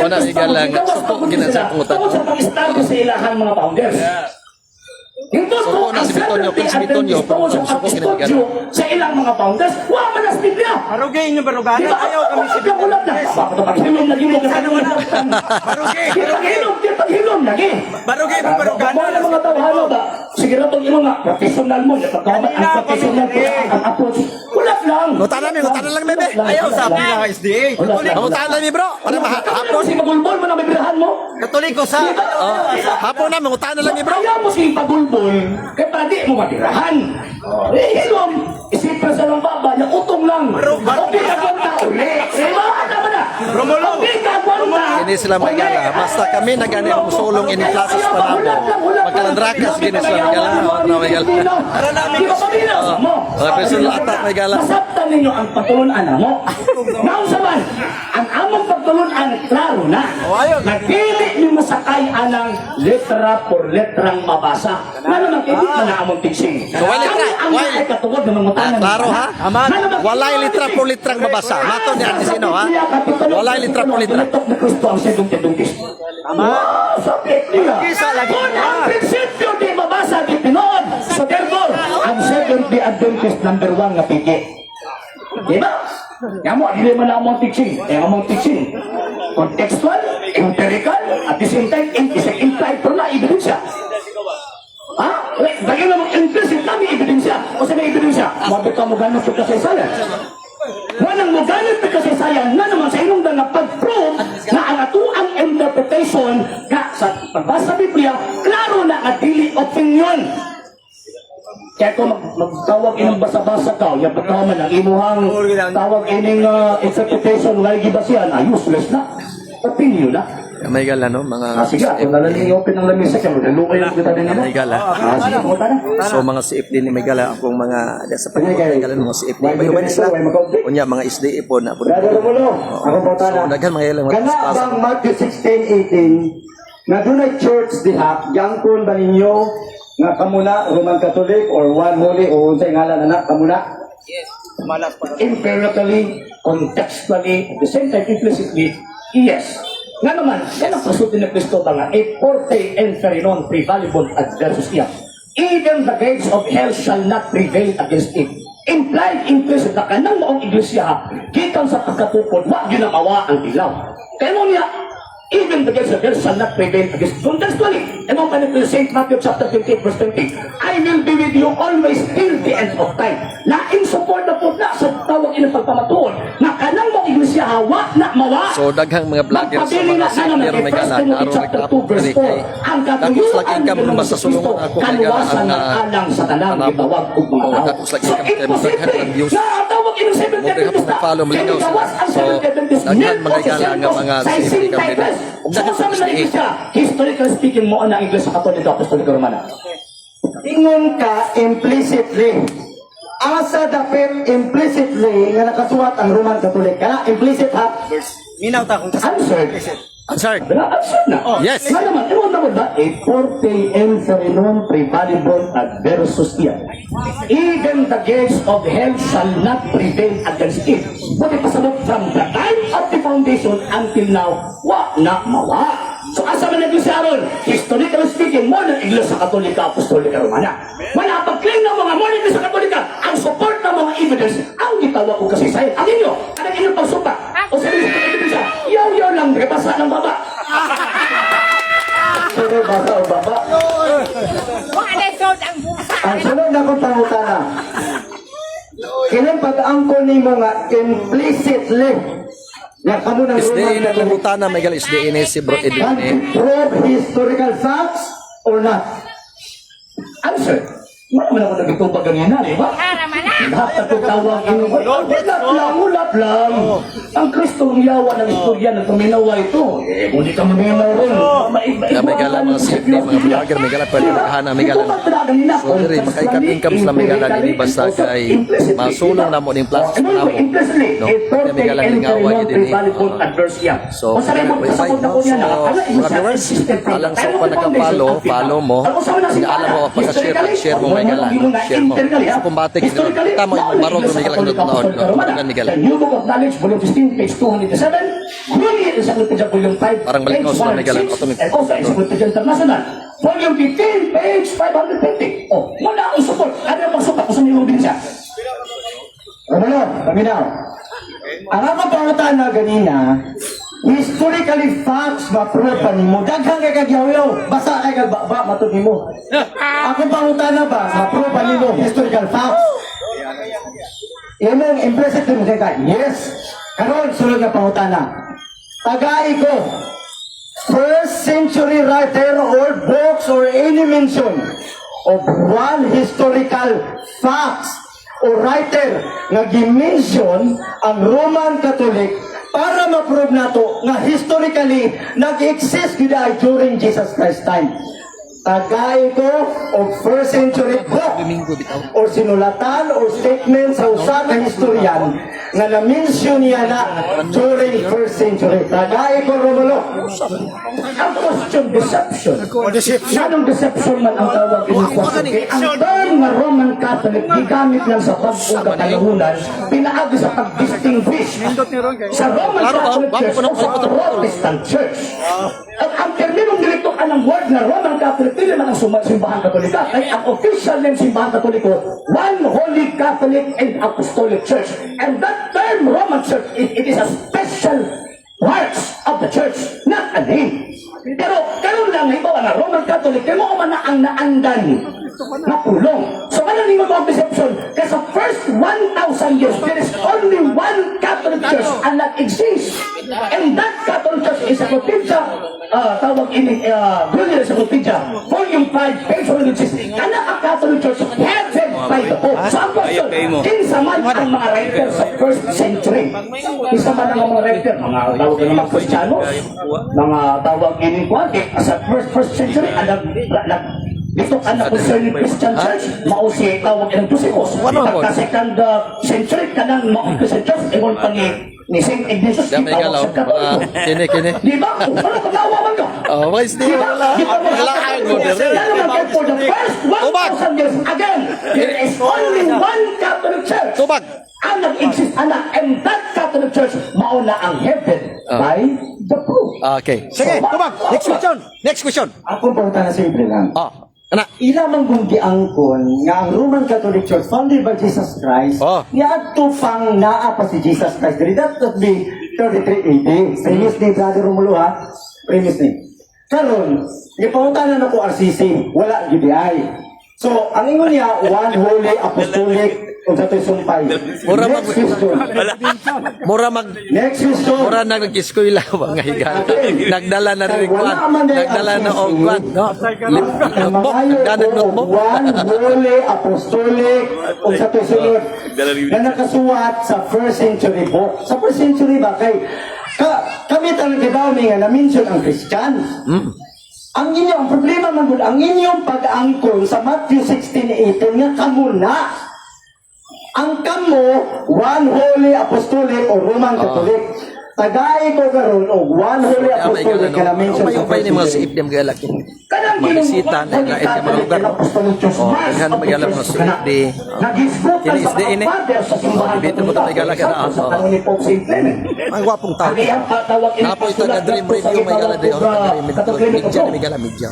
Una, Migala nga, suko ginasa pangutan. Tungkol sa pag-study sa ilahang mga founders. Suko na si Bitonyo, kung si Bitonyo, tungkol sa suko pag-study sa ilang mga founders, wa man as Biblia. Barugay inyo barugan. Di ba? Ayaw kami si Bakit ulat na? Bakit paghilom lagi mo? Barugay. Paghilom lagi. Barugay mo barugan. Mga mga tawhano ba? Sige na itong imo nga, professional mo, ang professional ko, ang approach. Ulat lang. Ngutanan lang, bebe. Ayaw sabi nga SDA. Ngutanan lang, bro. Para mahapon. Si magulbol mo na bibrahan mo. Katoliko sa. Hapon na, ngutanan lang, bro. Kaya mo si pagulbol, kaya para di mo mabirahan. Hilom, isipin sa lang baba, yung utong lang. Okay ka kwanta ulit. Diba? Ano ba na? Okay ka kwanta. Hindi sila magala. Basta kami nag-anil musulong in classes pa namo. Magkalandrakas gini sila magala. O na magala. Di ba paminaw mo? Mga personal attack magala. Masabtan ninyo ang patulunan mo. Nausaman, ang among patulunan, klaro na. Nagpili ni masakay anang letra por letrang mabasa. Nga naman, hindi man na among tigsing. Wala letra. Ang ay katungod ng mga tanan. Klaro ha? Walay litra po litrang mabasa. Mato niya ni sino ha? Walay litra po litra. Tulitok ni Kristo ang sedong-tedong Kristo. Wow, sakit niya. Kung ang prinsipyo di mabasa, di pinood. So therefore, ang Seventh-day Adventist number 1 nga piki. Diba? Yan mo, hindi man na among teaching. Among teaching. Contextual, empirical, at the same time, implied pero na ebidensya. Ha? Bagay na mong implicit kami ebidensya. O sa may ebidensya, mabit ka mo ganap sa kasaysayan. Walang mo ganap sa kasaysayan na naman sa inong na pag-prove na ang atuang interpretation na sa pagbasa Biblia, klaro na at dili opinion. Kaya kung magtawag inang basa-basa ka, yung pagkaman ang imuhang tawag ining interpretation, lagi ba siya na useless na? Opinion na. May gala no mga Sige, kung nalaling i-open ng lamisa siya, maglalukay yung kita din naman. may gala. Sige, pumunta na. So mga CF din ni may gala akong mga sa Sige, pagkakala gala ng mga CF. Why May may sila. may mag-update? Unya mga SDA po na po. Brother Romulo, ako po So tana. daghan mga ilang mga Kana paspas. bang Matthew 16:18 na doon ay church diha, yangkon ba ninyo nga kamuna, Roman Catholic or one holy o unsay ngalan anak kamuna? Malas pa. Empirically, contextually, at the same time implicitly, yes. Nga naman, yan ang pasulti ni Kristo ba nga, a forte inferinon prevalibus adversus iam. Even the gates of hell shall not prevail against it. Implied implicit na kanang maong iglesia, kitang sa pagkatukod, wag yun ang awa ang ilaw. Kaya mo niya, even the gates of hell shall not prevail against. Contextually, and mo pa nito St. Matthew chapter 28 verse 20, I will be with you always till the end of time. Na in support na po na sa tawag ilang pagpamatuon, na kanang maong iglesia, hawa na mawa. So daghang mga vlogger sa mga CF pero may gala na aron nag-upload diri kay tapos lagi ka mo sa sulungan ako kay gala ang alang sa tanang gitawag ug mga tao. tapos lagi ka kay daghan ng views. Na ang tawag ilang Seventh-day Mo Adventist na. follow mo lingaw sila. So daghan mga gala nga mga CF kami din. Ug daghan sa SDA. Historically speaking mo ang Iglesia Katolika Apostolika Romana. Ingon ka implicitly. Asa dapat implicitly nga nakasuwat ang Roman Catholic. Kana implicit ha? Minaw ta kung Answered. Answered. Answered na. Yes. Nga naman, ewan naman ba? A forte inferinon prevalibus adversus iam. Even the gates of hell shall not prevail against it. Buti pasabot from the time of the foundation until now, wa na mawa. So asa man nag-iglesia aron? Historically speaking, mo ng Iglesia Katolika Apostolika Romana. Wala pag-claim ng mga mo ng Iglesia Katolika ang support ng mga evidence ang gitawag ko kasi sa'yo. Ang inyo, ang inyong pagsupa. O sa Iglesia Katolika, yaw-yaw lang, basa ng baba. Sino basa o baba? Ang sunod na kong pangutana. Kailan pag-angkol ni mo nga implicitly na kamo ng SDA na kumutan na may gala SDA ni si Bro Edwin. can prove historical facts or not? Answer. Marami ako nagtutupag ganyan na, di ba? Lahat na tutawag ulat lang. Ang Kristong yawa ng istorya na tuminawa ito. Kung di ka maminaw rin. May gala mga safety, mga vlogger, may gala pwede nakahana, may gala. So, diri, maka-income sa may gala din, basta kay masulong na mo ng plastic na mo. No? Kaya may gala din away din. So, may fight, no? So, mga viewers, alang sa pa nakapalo, follow mo. Alam mo, pagka-share mo may gala. Share mo. So, kung batik, kita mo yung marong may gala kung noon. Tumagan may gala. Parang malikaw sila may gala. International. Volume 15, page 520. Oh, wala akong support. Ano yung pagsukat kung saan yung siya? Romano, kami daw. Ang ako pangutaan na ganina, historically facts ma-propan mo. Daghang kay kagyaw-yaw, basa kay kagbaba, matugin mo. Ako pangutaan na ba, ma-propan nilo, historical facts. Yan ang impressive din mo kay yes. Karon sunod na pangutaan na. Tagay ko, first century writer or books or any mention of one historical facts o writer nga gimension ang Roman Catholic para ma-prove nato nga historically nag-exist gid ay during Jesus Christ time. Tagay ko og first century book or sinulatan or statement sa usa ka historian nga na-mention niya na during first century. Tagay ko, Romulo. Ang question, deception. Anong deception man ang tawag in question? Ang term na Roman Catholic, gigamit lang sa pagpunta kalahunan, pinaagi sa pag-distinguish sa Roman Catholic Church o sa Protestant Church. At ang terminong nilitukan ng word na Roman Catholic, hindi man ang simbahan Katolika. Ay ang official ng simbahan Katoliko, one Holy Catholic and Apostolic Church. And that term Roman Church, it is a special parts of the church, not a name. Pero karon lang halimbawa na Roman Catholic, kaya mo man na ang naandan na pulong. So ano nimo ang deception? Kasi sa first 1,000 years, there is only one Catholic Church and that exists. And that Catholic Church is a Provincia, tawag ini, Brunel sa Provincia, volume 5, page 160. Kana ang Catholic Church headed by the Pope. So ang question, kinsa man ang mga writer sa first century? Kinsa man ang mga writer? Mga tawag ng mga Kristiyano? Mga tawag ini ko, sa first century, dito ka na concerning Christian Church, mausi tawag ng Tusikos. Pagka second century, ka nang Christian Church, ewan pa ni St. Ignatius, May galaw. Kini. di ba? Ano kagawa man ka? Oh, why is this? Kailangan mo din. For the first 1,000 years, again, there is only one Catholic Church. Tubag. Ang nag-exist, and that Catholic Church, mauna ang heaven by the Pope. Okay. Sige, tubag. Next question. Next question. Ako punta na simple lang. Ana. Ilamang kung giangkon nga ang Roman Catholic Church founded by Jesus Christ, niadto pang naa pa si Jesus Christ. That would be 33 AD. Premise ni Brother Romulo ha? Premise ni. Karon, ipautanan na ko RCC, wala GBI. So, ang ingon niya, one holy apostolic kung sa ito'y sumpay. Next question. Next question. Mura nag-iskoy mga higa. Nagdala na rin kwan. Nagdala na og kwan. Nagdala mo. One holy apostolic kung sa ito'y sunod. Na nakasuwat sa first century book. Sa first century ba kay kami talaga daw nga na-mention ang Christian. Ang inyong problema man ang inyong pag-angkon sa Matthew 16:18 nga kamo na. Ang kamo, one holy apostolic o Roman Catholic. Tagay ko karon og one holy apostolic ka na mention sa first century. May mga siip niyang galak. Magisita na lain ka mga lugar. Daghan magala mga siip di. Kini is di ini. Dito mo tayo galak na. Ang gwapong tao. Napo ito na Dream Radio may gala di. Media may gala media.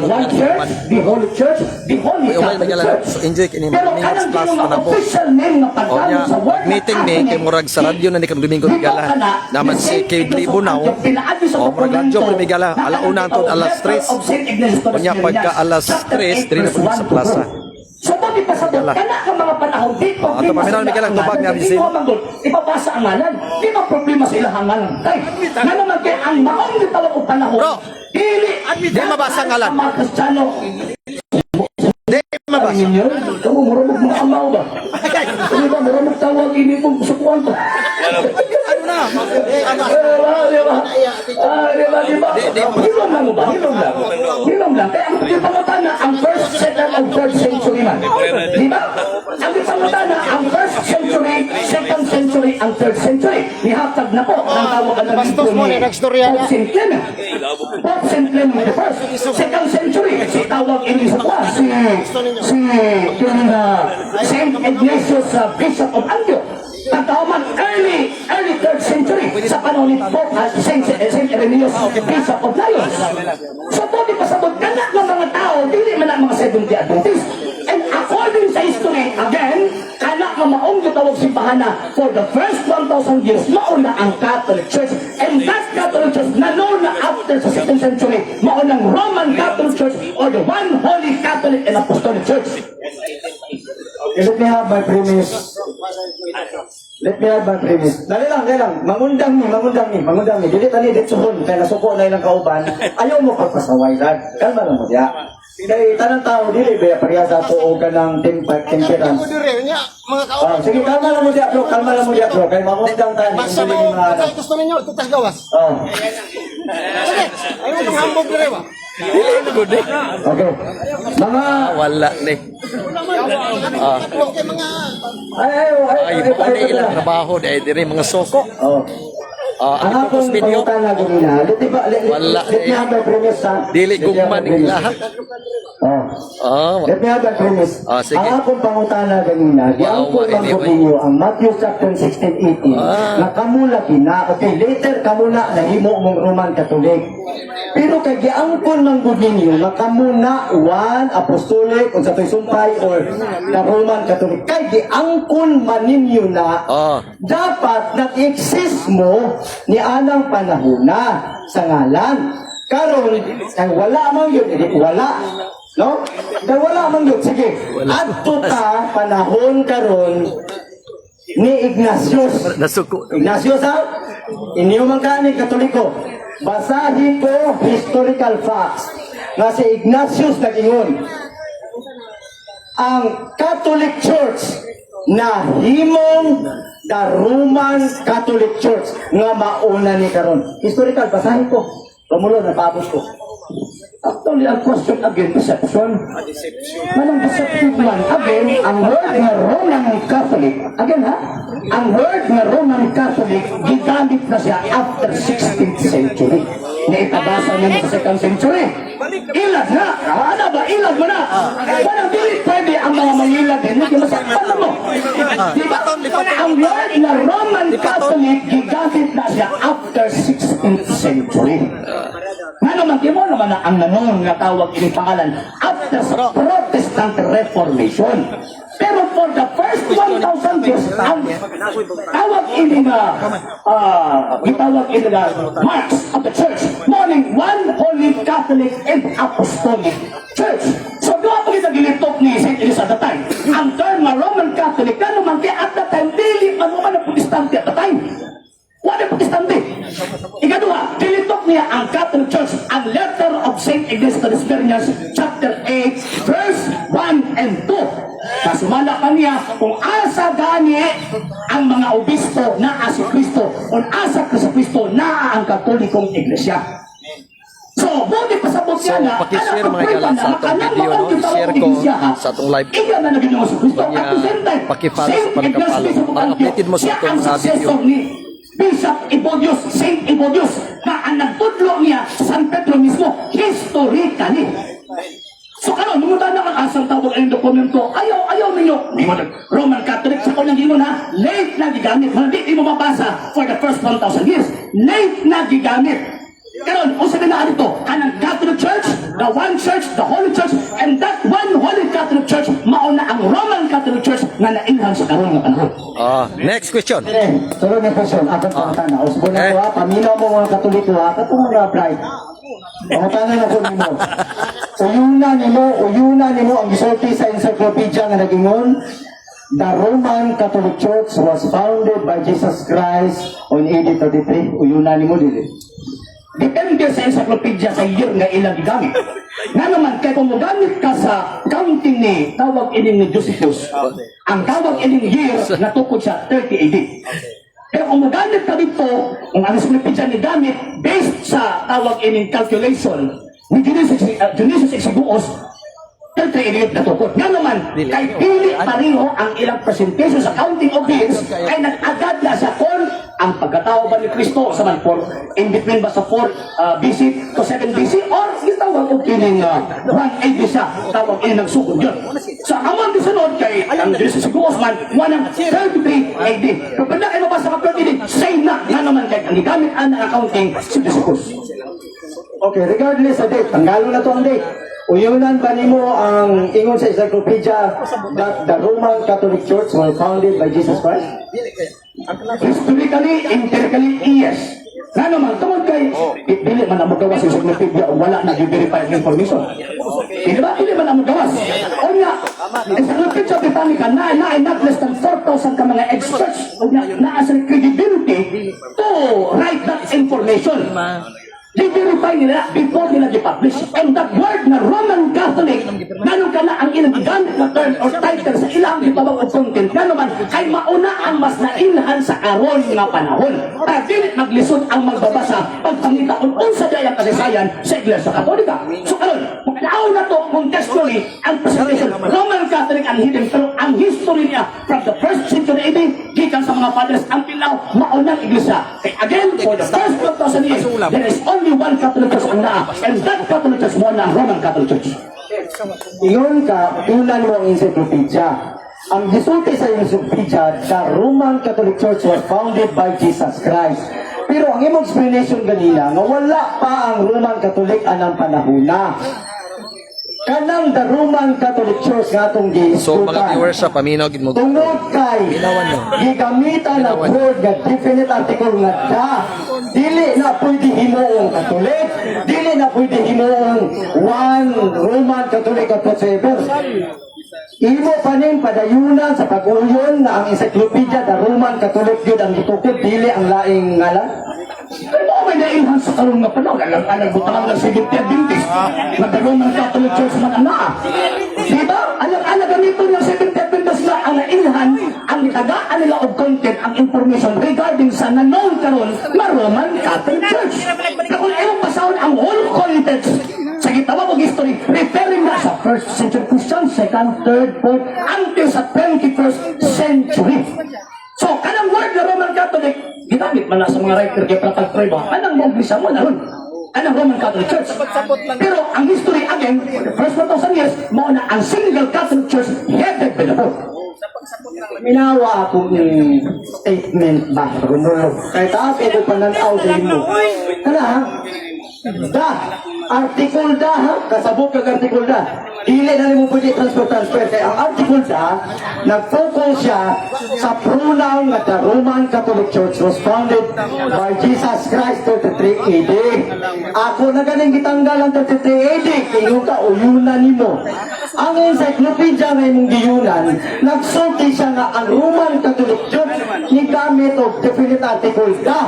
One church, the holy church, the holy Catholic So enjoy kini Pero minutes plus kanang pa na po. official name na pagkain sa word Meeting ni kay murag sa radyo na ni kam Domingo Gala. Naman si Kay Libunaw. Murag radyo may gala. Alauna to alas 3. Kunya pagka alas 3 diri na po sa plaza. So bakit pasabot kana ka mga panahon di pa. Ato paminaw Miguel ang tubag nga bisin. Ipapasa ang ngalan. Di ba problema sa ilang ngalan? Tay, nga naman kay ang maong di tawag og panahon. Bro, Dili di mabasa ang ngalan. Mga Kristiyano. Di mabasa. ninyo. Kamu, marunong mga amaw ba? Ano ba, marunong tawag ini pong sukuan ba? Ano na? Di ba? Hilom lang ba? Hilom lang. Hilom lang. Kaya ang pipangutan na ang first, second, and third century man. Di ba? Ang pipangutan na ang first century, second century, and third century. Nihatag na po ng tawagan ng Bastos mo, nagstorya niya. Pope St. Clement. Pope St. Clement the first. Second century. Si tawag ini sa kwa. St. Ignatius, Bishop of Antioch. Pagkauman, early 3rd century sa panahon ni Pope St. Irenaeus, Bishop of Lyons. So, po, di pasabot ka na ng mga tao, dili man ang mga Seventh-day Adventist. And according sa history, again, anak ng maong gitawag simbahan na for the first 1,000 years, mauna ang Catholic Church. And that Catholic Church, na known na after sa 2nd century, maunang Roman Catholic Church or the one holy Catholic and Apostolic Church. Let me have my premise. Let me have my premise. Dali lang. Mangundang ni. Dili tani ditsuhon kay nasuko na ilang kauban. Ayaw mo pagpasaway dad. Kalma lang mo diya. Kay tanang tao dili ba pareha sa tuo ka ng temperance. Mga kauban. Sige, kalma lang mo diya, bro. Kay mangundang tayo. Basta mo, gusto ninyo, tutas gawas. Oh. Sige, ayaw mo hambog dire ba? Okay. Mga Wala ni. Ay, paano ilang trabaho dahil dire mga soko. Oh. Ano Ang po akong video? pangutan na ganina. Wala Let me have my premise ha. Dili gugman ning lahat. Oh. Let me have that premise. Sige. Ang akong pangutana ganina, di ang Wow, kung anyway. ninyo ang Matthew chapter 16:18 na kamula kina, okay, later kamuna na himo mong Roman Catholic. Pero kay giangkon man gud ninyo na kamuna one apostolic o sa toy sumpay or na Roman Catholic. Kay giangkon man ninyo na dapat nag-exist mo ni anang panahona sa ngalan. Karon, ang wala man yun, wala. No? Dahil wala man yun. Sige, adto ta panahon karon ni Ignatius. Nasuko. Ignatius ha? Inyo man ka ni Katoliko. Basahin ko historical facts nga si Ignatius nag-ingon. Ang Catholic Church na himong the Roman Catholic Church nga mauna ni karon. Historical, basahin ko. Pamulo, napabos ko. Actually, ang question again, deception. Manong deceptive man, again, ang word nga Roman Catholic, again ha, ang word nga Roman Catholic, gigamit na siya after 16th century. Naipabasa niya sa 2nd century. Ilad na! Ano ba? Ilad mo na! Parang dili pwede ang mga mangilag din. Hindi masakpan na mo. Diba? Ang word na Roman Catholic, gigamit na siya after 16th century. Nga naman, di mo naman ang nanong nga tawag ini pangalan after sa Protestant Reformation. Pero for the first 1,000 years, ang tawag ini na itawag ini na marks of the church, morning one holy Catholic and Apostolic Church. So doon po kita gilitok ni St. Elisa at the time. Ang term na Roman Catholic, na naman kaya at the time, dili man naman ang Protestante at the time. Wala Protestante. Ikaduha, dilitok niya ang Catholic Church, ang letter of St. Ignatius of Lascaux, chapter 8, verse 1 and 2. Kasumala pa niya kung asa gani ang mga obispo na si Kristo, kung asa sa Kristo na ang Katolikong Iglesia. So, buti pasabot So, niya na, pakishare mga igalan sa atong video, no? I-share ko sa atong live. Iyan na naging mga si Kristo. Kanya, At the same time, pakipalo sa St. pagkapalo. Ignatius of Para Antioch, updated mo sa siya atong ang mga video. successor ni Bishop Ebodius, Saint Ebodius, na ang nagtudlo niya sa San Pedro mismo, historically. So karon, nungutan na kang asang tawag ang dokumento, ayaw ninyo, di mo Roman Catholic, sa kanyang gingon ha, late na gigamit, hindi mo mabasa for the first 1,000 years, late na gigamit. Karon, kung sabi na ito, kanang Catholic Church, the one church, the Holy Church, and that one Holy Catholic Church, mauna ang Roman Catholic Church na nailhan sa karon ng panahon. Next question. Sunod na question, akong pangutana. Usbo na ko ha, paminaw mo mga Katoliko ha, katong mga bright. Pangutana na ko nimo. Uyuna nimo ang gisulti sa encyclopedia nga nagingon, the Roman Catholic Church was founded by Jesus Christ on AD 33. Uyuna nimo dili. Depende sa encyclopedia sa year nga ilang gigamit. Nga naman, kaya kung magamit ka sa counting ni tawag ining ni Josephus, ang tawag ining year na tukod sa 30 AD. Pero kung magamit ka dito, kung ang encyclopedia ni gamit, based sa tawag ining calculation ni Genesis Exiguos, 30 AD na tukod. Nga naman, kay pili pareho ang ilang presentation sa counting of years, kay nag-agad na sa kon ang pagkatao ba ni Kristo sa man for in between ba sa 4 BC to 7 BC or gitawag og kining 1 AD siya tawag ini nagsugod yun. So among gisunod kay ang Genesis Exiguos man 1 33 AD. Kung pwede kayo mabasa ka 30 AD, say na nga naman kay ang gigamit ang accounting si Josephus. Okay, regardless sa date, tanggalo na to ang date. Uyunan ba nimo ang ingon sa encyclopedia that the Roman Catholic Church was founded by Jesus Christ? Historically, empirically, yes. Nga naman, tungod kay, dili man ang magawas sa encyclopedia o wala na i-verify ang information. Dili man ang magawas. O nga, Encyclopedia Britannica na not less than 4,000 ka mga experts o nga, na as a credibility to write that information. I-verify nila before nila i-publish. And that word na Roman Catholic, nanong ka na ang ilang gigamit na term or title sa ilang gitawag o content, na naman ay mauna ang mas nainhan sa karon nga panahon. Kaya dili maglisod ang magbabasa pagpangita kung unsa dayang kasaysayan sa Iglesia Katolika. So karon, magkaaw na to contextually ang presentation Roman Catholic ang hidden, pero ang history niya from the 1st century AD, gikan sa mga fathers ang pilaw, maunang Iglesia. Kaya again, for the first 1,000 years, there is only one Catholic Church ang naa, and that Catholic Church mo na Roman Catholic Church. Ingon ka, unan mo ang encyclopedia. Ang gisulti sa encyclopedia, the Roman Catholic Church was founded by Jesus Christ. Pero ang imong explanation ganina, nga wala pa ang Roman Catholic anang panahuna. Kanang the Roman Catholic Church nga itong So mga viewers sa paminaw gid mo. tungod kay Ginawan nyo. gigamitan ng word nga definite article nga da, dili na pwede himuong Catholic, dili na pwede himuong one Roman Catholic at whatsoever. Imo pa nin padayunan sa pag-uyon na ang encyclopedia the Roman Catholic yun ang gitukod, dili ang laing ngalan. Pero may nailhan sa karong nga panahon, alam butang ng Seventh Adventist, na the Roman Catholic Church man ana. Diba? Alam ganito ng Seventh Adventist na ang nailhan, ang itagaan nila of content, ang information regarding sa nanon karon na Roman Catholic Church. Na kung ayaw pasahon ang whole context sa gitawag og history, referring na sa 1st century Christian, 2nd, 3rd, 4th, until sa 21st century. So, kanang word na Roman Catholic, ginamit man na sa mga writer kay Pratag-Preba, kanang mag-bisa mo na ron. Kanang Roman Catholic Church. Pero ang history, again, for the first 1,000 years, mauna ang single Catholic Church headed by the Pope. Minawa akong statement ba? Kahit taas ito pananaw sa imo. Kana ha? Da, article da ha? Kasabot kag article da. Dili na mo pwede transfer. Kaya ang article da, nag-focus siya sa pronoun nga the Roman Catholic Church was founded by Jesus Christ 33 AD. Ako na ganing gitanggal ang 33 AD, kaya ka uyunan nimo. Ang encyclopedia nga imong giyunan, nagsulti siya nga ang Roman Catholic Church ni gamit og definite article da.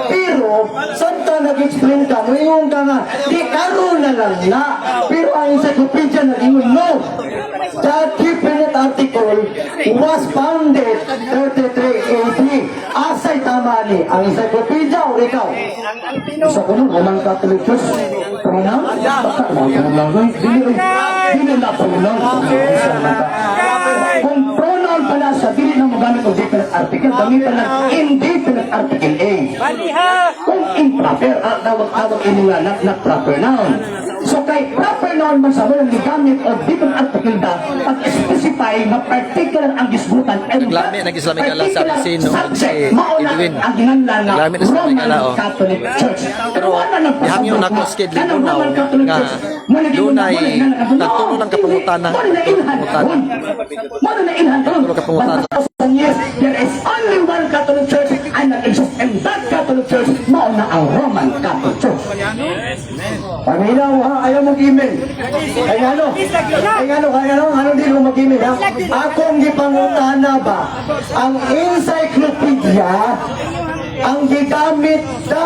Pero, saan ka nag-explain ka? Ngayon ka nga, di karoon na lang na. Pero ang encyclopedia nag-ingon, no. The definite article was founded 33 AD. Asay tama ni, ang encyclopedia o ikaw? Sa kuno, Roman Catholic Church, pronoun? Baka, dili na pronoun. Kung pronoun pala sa dili na magamit o definite article, gamitan ng indefinite article A. Kung improper, tawag ini nga not proper noun. So kay proper noun man sa walang gigamit o definite article da, pag-specify na particular ang gisgutan and Naglami, nag-Islamic ala sa Arisino, subject, si mauna Edwin. ang ginganlan nga Naglami na Islamic ala, Roman oh. Catholic Church. Pero ihangyo na ko skid libo na nga dunay nagtulo ng kapangutanan. Mano na ilhan karon. Nagtulo kapangutanan. Years, there is only one Catholic Church and nag-exist, and that Catholic Church mauna ang Roman Catholic Church. Paminaw ha, ayaw mag-email. Kaya ano di mo mag-email ha? Akong gipangutana ba, ang encyclopedia ang gigamit na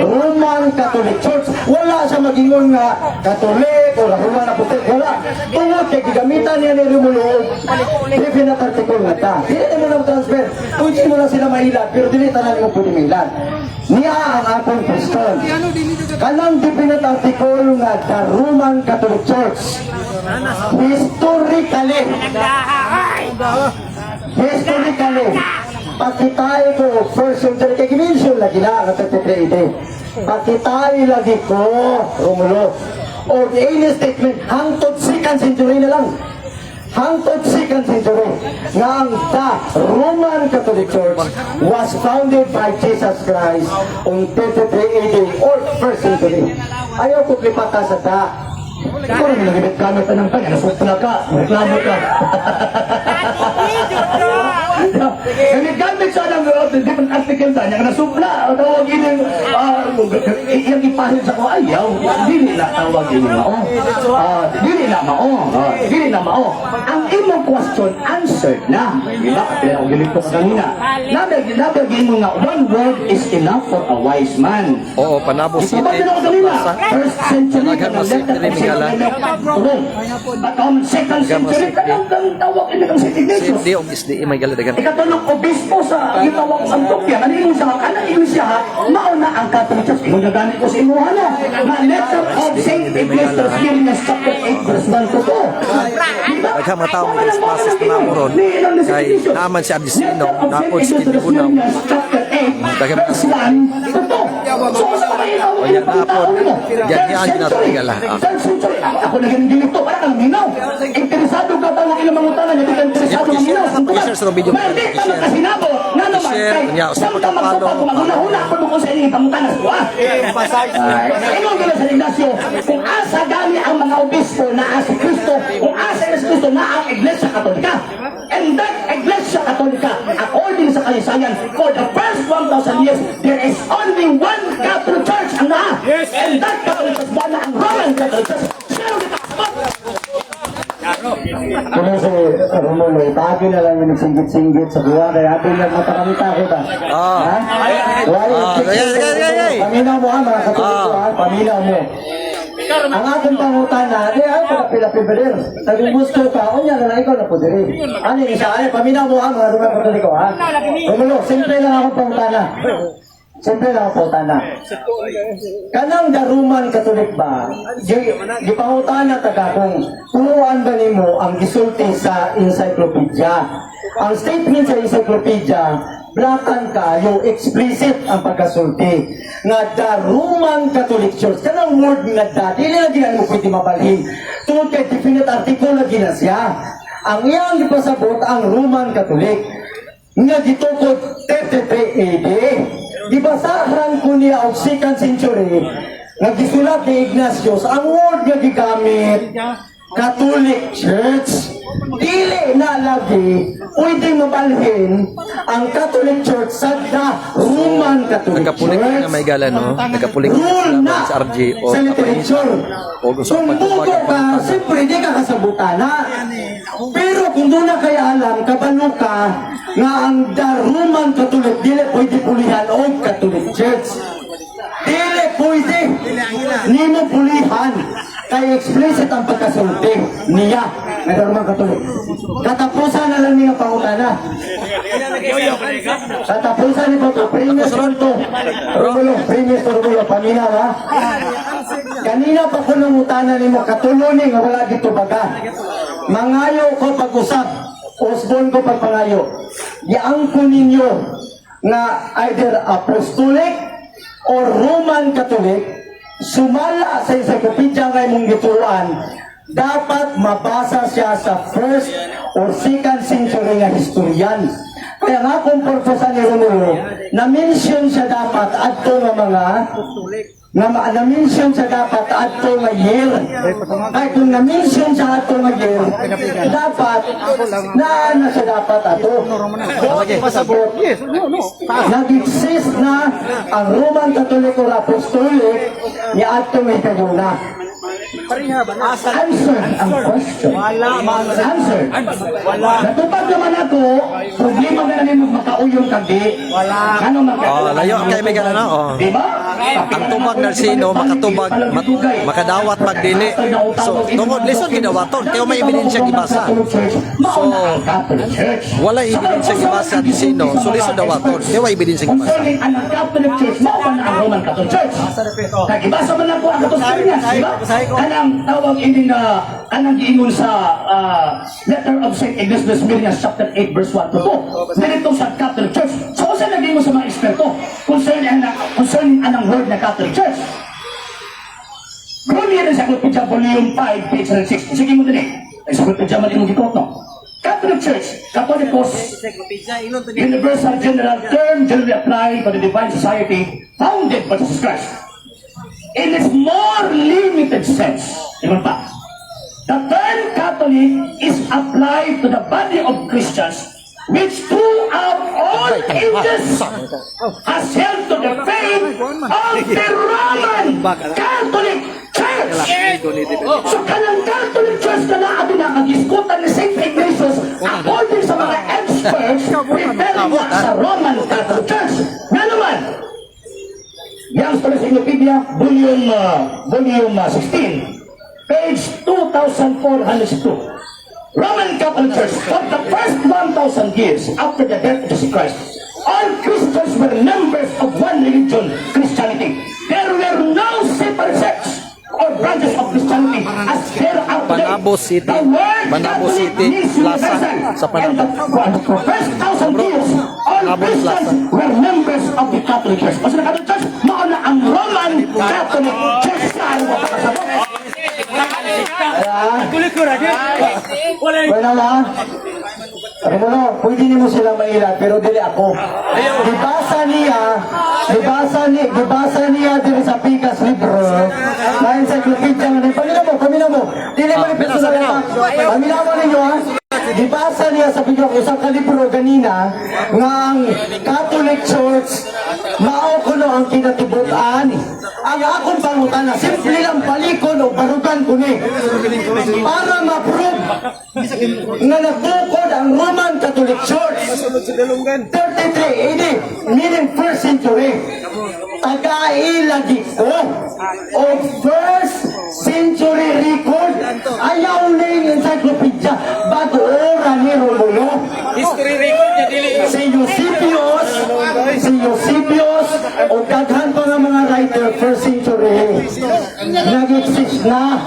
Roman Catholic Church. Wala sa magingon nga Katolik o Roman na puti. Wala. Tungod kay gigamitan niya ni Romulo, definite article nga ta. Dili mo na transfer. Kung mo na sila mahilad, pero dili tanan mo pwede mahilad. Niya ang atong Kriston. Kanang definite article nga the Roman Catholic Church. Historically, pakitay ko first century kay gimension lagi na ang 33 pakitay lagi ko Romulo o any statement hangtod second century na lang hangtod second century nga ang the Roman Catholic Church was founded by Jesus Christ on 33 AD or first century. Ayaw ko klipata sa ta. Ikaw rin nagibit gamit na ng pag, nasupla ka, reklamo ka. Naggamit siya ng different article sa niya, nasupla, tawag yun yung ipahil sa ko, ayaw, dili na tawag yun mao. Dili na mao. Ang imong question, answered na. Diba? Kaya ako gilit ko kanina. Nabagin mo nga, one word is enough for a wise man. Oo, Panabo City. Ito ba kanina? First century Talaga ka ng masip letter rin of Mingala. At ang second century ka ng tawag in ang St. Ignatius. Hindi, og isdi, may galadagan. Ikatulong obispo sa gitawang Antioquia. Ano sa kanang iglesia ha? Mauna ang Catholic Church. Kung nagamit ko sa imo ano? Na letter of St. Ignatius, Philippians chapter 8 verse 1 to 2. Daghang mga tao mga passes na namuron. Kay naaman si Ardisino, napod si Tinibunaw. Daghang mga verse 1 to 2. So, sa mga O yan napod, yan ginatagala. Ako na ganun dito, para kang minaw. Interesado ka tawag ilang mga utana, hindi ka interesado ng minaw. I-share sa video. Maldita magkasinabo, nga naman, I-share, kay kanya, sa samtang pagkapalo. magtupa kung maghuna-huna, kung ko sa inyong pangutanas ko, ha? Ingon ka na sa Ignacio, kung asa gali ang mga obispo na si Kristo, kung asa si Kristo na ang Iglesia Katolika, and that Iglesia Katolika, according sa kalisayan, for the first 1,000 years, there is only one Catholic Church ang naa, and that Catholic Church ba na ang Roman Catholic Church? Kung si Romulo, pagi na lang yung nagsinggit-singgit sa buwa, kaya atin lang matakamita ko ba? Ha? Paminaw mo ha, mga katulik ko ha, paminaw mo. Ang aking pangutana, ay pagkapila-pibalir. Naging gusto ka, o niya na ikaw na po diri. Ano yung isa? Ay, paminaw mo ha, mga rumang katulik ko ha. Romulo, simple lang akong pangutana. Siyempre lang po tana. Kanang the Roman Catholic ba? Gipangutan na taga kung turuan ba nimo ang gisulti sa encyclopedia. Ang statement sa encyclopedia, black and kayo, explicit ang pagkasulti. Nga the Roman Catholic Church, kanang word nga da, dili na ginaan mo pwede mabalhin. Tungkol kay definite article na gina siya. Ang iyang ipasabot ang Roman Catholic. Nga gitukod 33 AD. Gibasahan ko niya og 2nd century nagisulat ni Ignatius ang word nga gigamit Catholic Church. Dili na lagi pwede mabalhin ang Catholic Church sa Roman Catholic Nagkapulik Church. na may gala, no? Nagkapulik Rule na sa RG o sa literature. O gusto Kung pagtupag buto ang ka, pagtupag. siyempre di ka kasabutan na. Pero kung doon na kaya alam, kabalo ka nga ang the Roman Catholic dili pwede pulihan o Catholic Church. Dili pwede. Ni mo pulihan. Kaya explicit ang pagkasulti niya na the Roman Catholic. Katapusan na lang niya pangutana. Katapusan ni Boto, Primus Ronto. Romulo, Primus Romulo, paminaw ha. Kanina pa ko nangutana ni mo, katuluni nga wala dito baga. Mangayo ko pag-usap, usbon ko pagpangayo. Giangko ninyo na either apostolic or Roman Catholic, sumala sa encyclopedia nga imong gituan, dapat mabasa siya sa 1st or 2nd century nga historian. Kaya nga kung purpose ni Romulo, na-mention siya dapat adto nga mga na-mention siya dapat adto nga year. Ay kung na-mention siya adto nga year, dapat na siya dapat ato. Pasabot. Nag-exist na ang Roman Catholic or Apostolic ni adto nga ikaguna. Answer ang question. Answer. Natupag naman ako problema na namin magmakauyon kagi. Ano layo kay may ganun, Di ba? Ang tubag na sino, makatubag, makadawat magdili. So, tungod, lison gidawaton, kaya may ebidensya gibasa. So, wala ebidensya gibasa di sino, so lison dawaton, kaya may ebidensya gibasa. Concerning ang Catholic Church, mao ba na ang Roman Catholic Church? Kagibasa man lang po ang Catholic Church, di ba? Kanang tawag ini na, kanang giingon sa letter of St. Ignatius Mirnius, chapter 8, verse 1 to 2. Dito sa Catholic Church. So, kung saan naging mo sa mga eksperto, concerning anong word na Catholic Church. Kung yan sa Encyclopedia Volume 5, page 6. Sige mo din eh. Encyclopedia man yung gikot, no? Catholic Church, Catholicos, universal general term generally applied to the divine society founded by Jesus Christ. In its more limited sense, diba pa? The term Catholic is applied to the body of Christians which throughout all ages has held to the faith of the Roman Catholic Church. So kanang Catholic Church na natin nakag-iskutan ni St. Ignatius according sa mga experts referring na sa Roman Catholic Church. Nga naman, yang sa Encyclopedia, volume 16, page 2402. Roman Catholic Church, for the first 1,000 years after the death of Jesus Christ, all Christians were members of one religion, Christianity. There were no separate sects or branches of Christianity as there are today. Banabo City. The word Banabo Catholic City, means Plaza, universal. sa Panabo. And for the first 1,000 years, all Banabo, Christians Plaza. were members of the Catholic Church. Kasi na Catholic Church, mauna ang Roman Catholic Church sa ano ba kasabot? Bueno na. Ano mo no, pwede niyo sila mailat, pero dili ako. Dibasa niya diri sa Pikas libro. Lain sa Encyclopedia nga, pamina mo. Dili mo ni personal. Pamina mo ninyo ha. Dibasa niya sa Pikas, isang kalibro ganina, nga ang Catholic Church, mao kuno ang kinatibutan. Ang akong pangutana, simple lang palikon o barugan ko ni. Para ma-prove na nagtukod ang Roman Catholic Church 33 AD, meaning 1st century. Taga-ilagi ko o 1st century record, ayaw na yung encyclopedia bago ora ni Romulo. History record niya dili. Si Eusebius o daghan pa nga mga writer 1st century nag-exist na.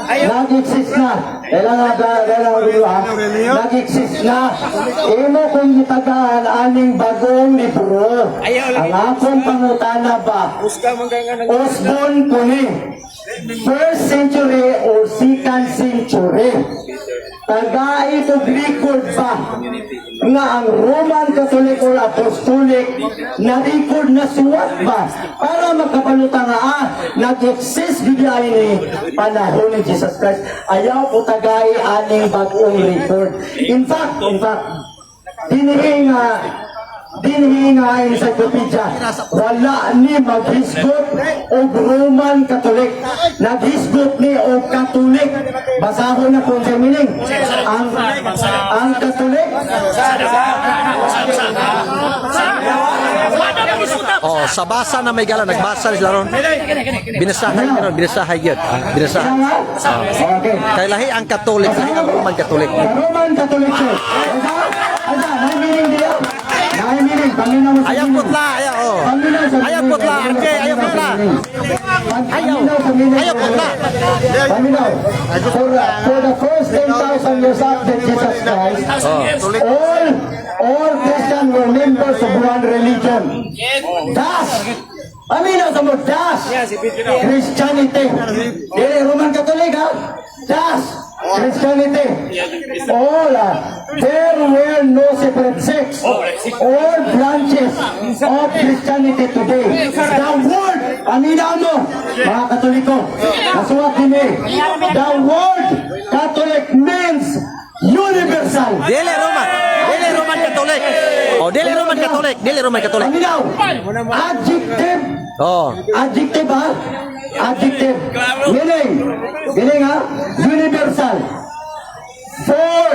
Nag-exist na. Imo kung itagaan aning bagong libro. Ang akong pangutana ba? Osborne kuni. 1st century or 2nd century. Taga ito record ba nga ang Roman Catholic or Apostolic na record na suwat ba para magkapaluta nga nag-exist bigay ni panahon ni Jesus Christ. Ayaw po tagay aning bagong record. In fact, dinhi nga encyclopedia, wala ni maghisgot o Roman Catholic. Naghisgot ni o Catholic. Basahon na kung sa meaning. Ang Catholic, Sa basa na may gala, nagbasa sila ron. Binasahay yun. Binasahay. okay. Kay lahi ang Katolik, lahi ang Roman Katolik. The Roman Catholic Church. May meaning diya. May meaning. Paminaw mo sa Ayaw meaning. putla, ayaw. Paminaw sa Ayaw meaning. putla, RJ, ayaw putla. Ayaw. Paminaw sa meaning. Ayaw putla. Paminaw. For the first 10,000 years after Jesus Christ, all Christians were members of one religion. Das. Paminaw sa mo, das. Christianity. Dili, Roman Catholic ha? Das. Christianity. There were no separate sects. All branches of Christianity today. The word, paminaw mo, mga Katoliko, nasuwat din the word Catholic means universal. Dili Roman. Dili Roman Katolik. Dili Roman Katolik. Dili Roman Katolik. Paminaw. Adjective. Adjective ha? Adjective. Meaning ha? Universal. For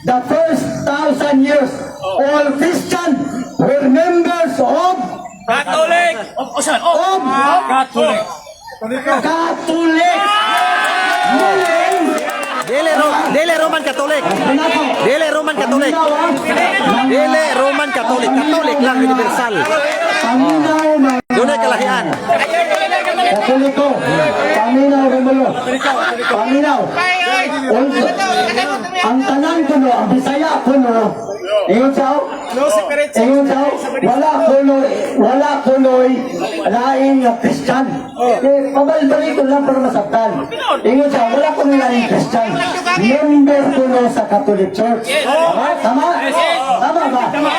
the first 1,000 years all Christian were members of Catholic. Catholic. Catholic. Meaning, Dili Roman Catholic. Pinako. Dili Roman Catholic. Dili Roman Catholic. Catholic lang universal. Paminaw mga Doon ay kalahian. Katoliko. Paminaw Romulo. Paminaw. Ang tanan ko no, ang Bisaya ko no. Ingon sao? Ingon sao? Wala kunoy lain nga Christian. Pabalbalik ko lang para masaktan. Ingon sao? Wala kunoy lain Christian. Member ko no sa Catholic Church. Tama? Tama ba? Tama.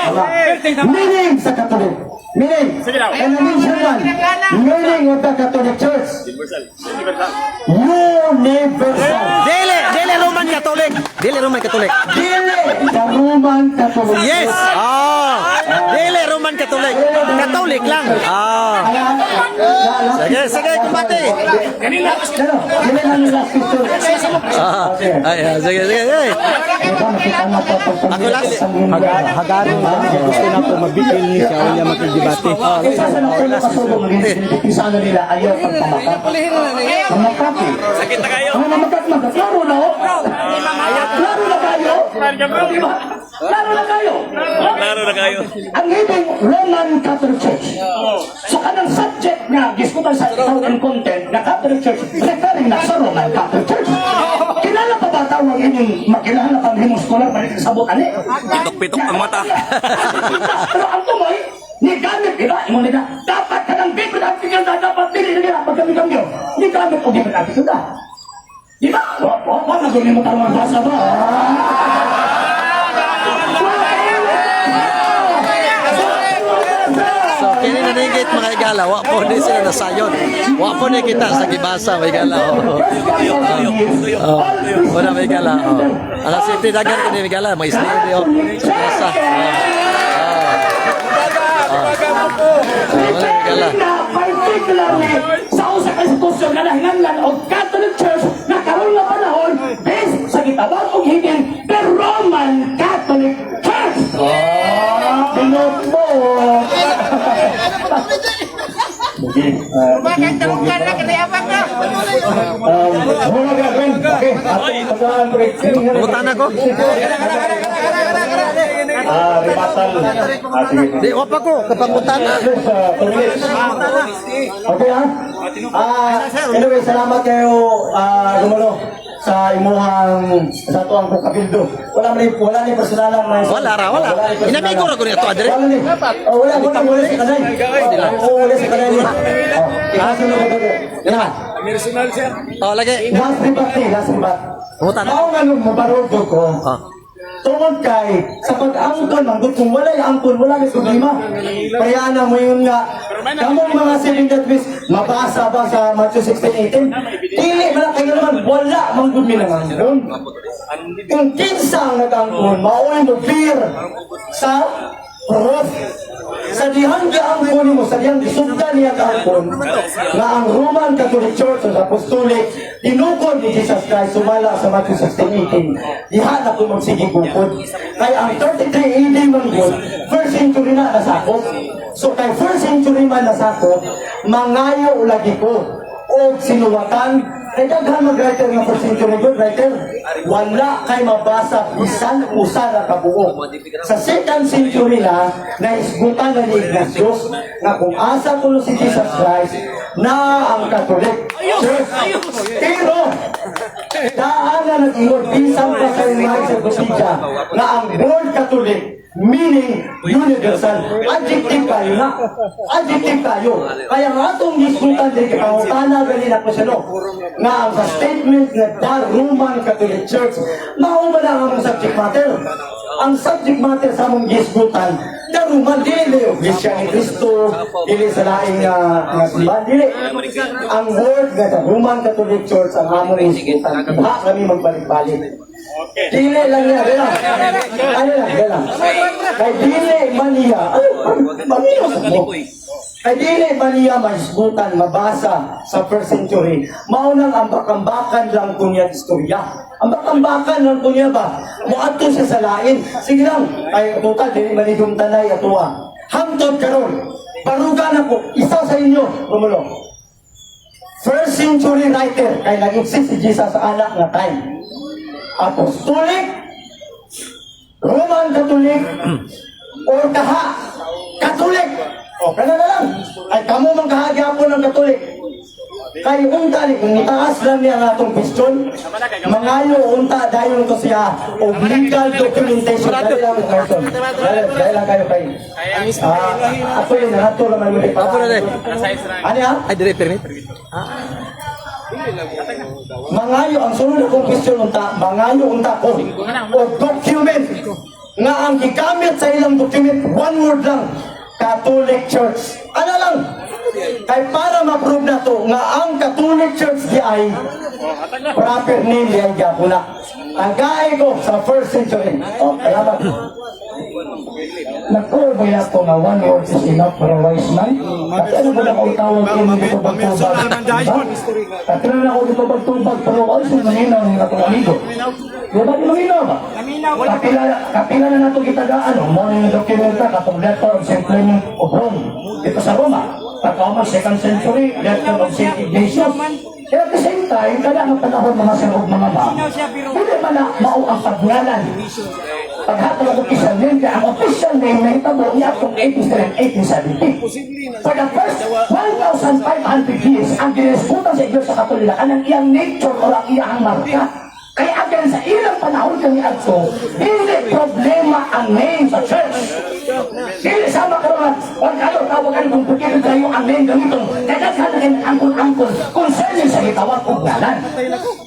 Meaning sa Catholic. Meaning, and I mention one, meaning of the Catholic Church. Universal. Dili Roman Catholic. Dili Roman Catholic. Dili the Roman Catholic. Yes. Dili Roman Catholic. Catholic lang. Sige, kumbate. Dili lang yung last picture. Sige. Ako last. Hagaron lang siya. Gusto na po mabitil ni siya. Wala makikibati. Isa na kayo nakasubong sa ano nila, ayaw pang pamakat. Pamakat eh. Sakit na kayo. Ang mamakat. Klaro na oh. Klaro na kayo. Diba? Klaro na kayo. Klaro na kayo. Ang hibing Roman Catholic Church. So anong subject na diskutan sa itaw and content na Catholic Church referring na sa Roman Catholic Church. Kilala pa ba tawag inyong makilala pang himong scholar pa rin sa botani? Pitok-pitok ang mata. Pero ang tumoy, ni gamit, diba? Imo nila, dapat ka ng bibig at tigil na dapat dili nila pagkami-kamyo. Ni gamit o bibig at tigil na. Diba? Wala na gawin mo tayo magbasa ba? So kini naningit mga igala, wa po ni sila nasayon. Wa po ni kita sa gibasa mga igala. Wala mga igala. Ang safety dagan kini mga igala, may stereo sa gibasa. Wala mga igala. Particularly sa usa ka institusyon nga nahinganlan og Catholic Church na karon nga panahon based sa gitabang og higin the Roman Catholic Church. Pinot mo. Bakit tarungkan na kinayabang ka? Pumunta ko. Di wa pa ko kapangutan na. Okay ha? Anyway, salamat kayo, Romulo, sa imuhang sa tuwang ko kabildo. Wala ni personalan na Wala. Inamigo ra ko ni ato adre. Wala ni. Wala sa kanay. Wala sa kanay. Kasunod ko dito. Ganaman. Lagi. Last ribat. Pumunta na. Ako nga nung mabarog ko. Tungod kay, sa pag-angkon, manggod kung wala yung angkon, wala na problema. Kaya na mo yun nga, kamong mga siling that means, mabasa ba sa Matthew 16:18? Dili, malaki naman, wala manggod mi ng angkon. Kung kinsa ang nag-angkon, mauwi mo beer sa cross. Sa dihang giangkon mo, sa dihang gisugdan niya kaangkon, na ang Roman Catholic Church, ang Apostolic, tinukod ni Jesus Christ, sumala sa Matthew 16:18. Diha na kung magsiging bukod. Kaya ang 33 AD man yun, first century na nasakop. So kay first century man nasakop, mangayo lagi ko. O sinuwatan, kaya daghan mag-writer ng first century good writer. Wala kay mabasa bisan usa na kabuo. Sa second century na naisgutan na ni Ignatius na kung asa kuno si Jesus Christ na ang Catholic Church. Pero daan na nag-ingon bisan pa sa mga sa Gusita na ang word Catholic meaning universal. Adjective kayo na. Adjective kayo. Kaya nga itong diskutan din kapangutana ganin ako siya no. Nga ang sa statement na the Roman Catholic Church, mauma lang ang subject matter. Ang subject matter sa mong diskutan, the Roman, dili o Iglesia ni Cristo, dili sa laing nga simbahan, dili. Ang word nga the Roman Catholic Church, ang among diskutan, diba kami magbalik-balik. Dili lang niya, gala. Ano lang, gala. Kay dili man niya, maninos mo. Kay dili ba niya mahisgutan, mabasa sa first century? Maunang ambak-ambakan lang po niya istorya. Ambak-ambakan lang po niya ba? Muadto siya sa lain. Sige lang, ay tutal, dili manigong tanay atuwa. Hangtod karon, parugan ako, isa sa inyo, Romulo. First century writer, kay nag-exist si Jesus sa anak nga time. Apostolic, Roman Catholic, or kaha, Catholic. O, kaya na lang. Ay, kamo mang kahagyapon ng Katolik. Kay unta ni, kung itaas lang niya ang atong question, mangayo unta dayon ko siya o legal documentation. Dali lang ang person. Dali lang kayo kay. Ako yun, nato naman mo. Apo na din. Ano yan? Ay, dire, permit. Mangayo, ang sunod na kong question unta, mangayo unta ko. O document nga ang gigamit sa ilang document, one word lang. Catholic Church. Ano lang? Kay para ma-prove na to nga ang Catholic Church di ay proper name di ay Gapuna. Ang gaya ko sa first century. O, salamat. Nag-call ba yan ko nga one word is enough for a wise man? At ano ba na kung tawag ko dito pagtubag? At ano na ako dito pagtubag? Pero ay sa maninaw ng atong amigo. Di ba di maninaw ba? Kapila na nato gitagaan. Mo na yung dokumenta katong letter of St. Clement of Rome. Dito sa Roma. Pagkama 2nd century, letter of St. Ignatius. Kaya at the same time, kaya ang panahon mga sirog mga ma, hindi man na mao ang pagngalan. Paghatol ang official name, kaya ang official name na itabo niya kung 1870. For the first 1,500 years, ang ginisputan sa Iglesia Katolika, ang iyang nature o ang iyang marka. Kaya again, sa ilang panahon kami ato, hindi problema ang name sa church. Hindi sama karoon, huwag kayo tawagan kung pagkita kayo ang name gamitong kadaghan ang angkol-angkol concerning sa itawag o galan.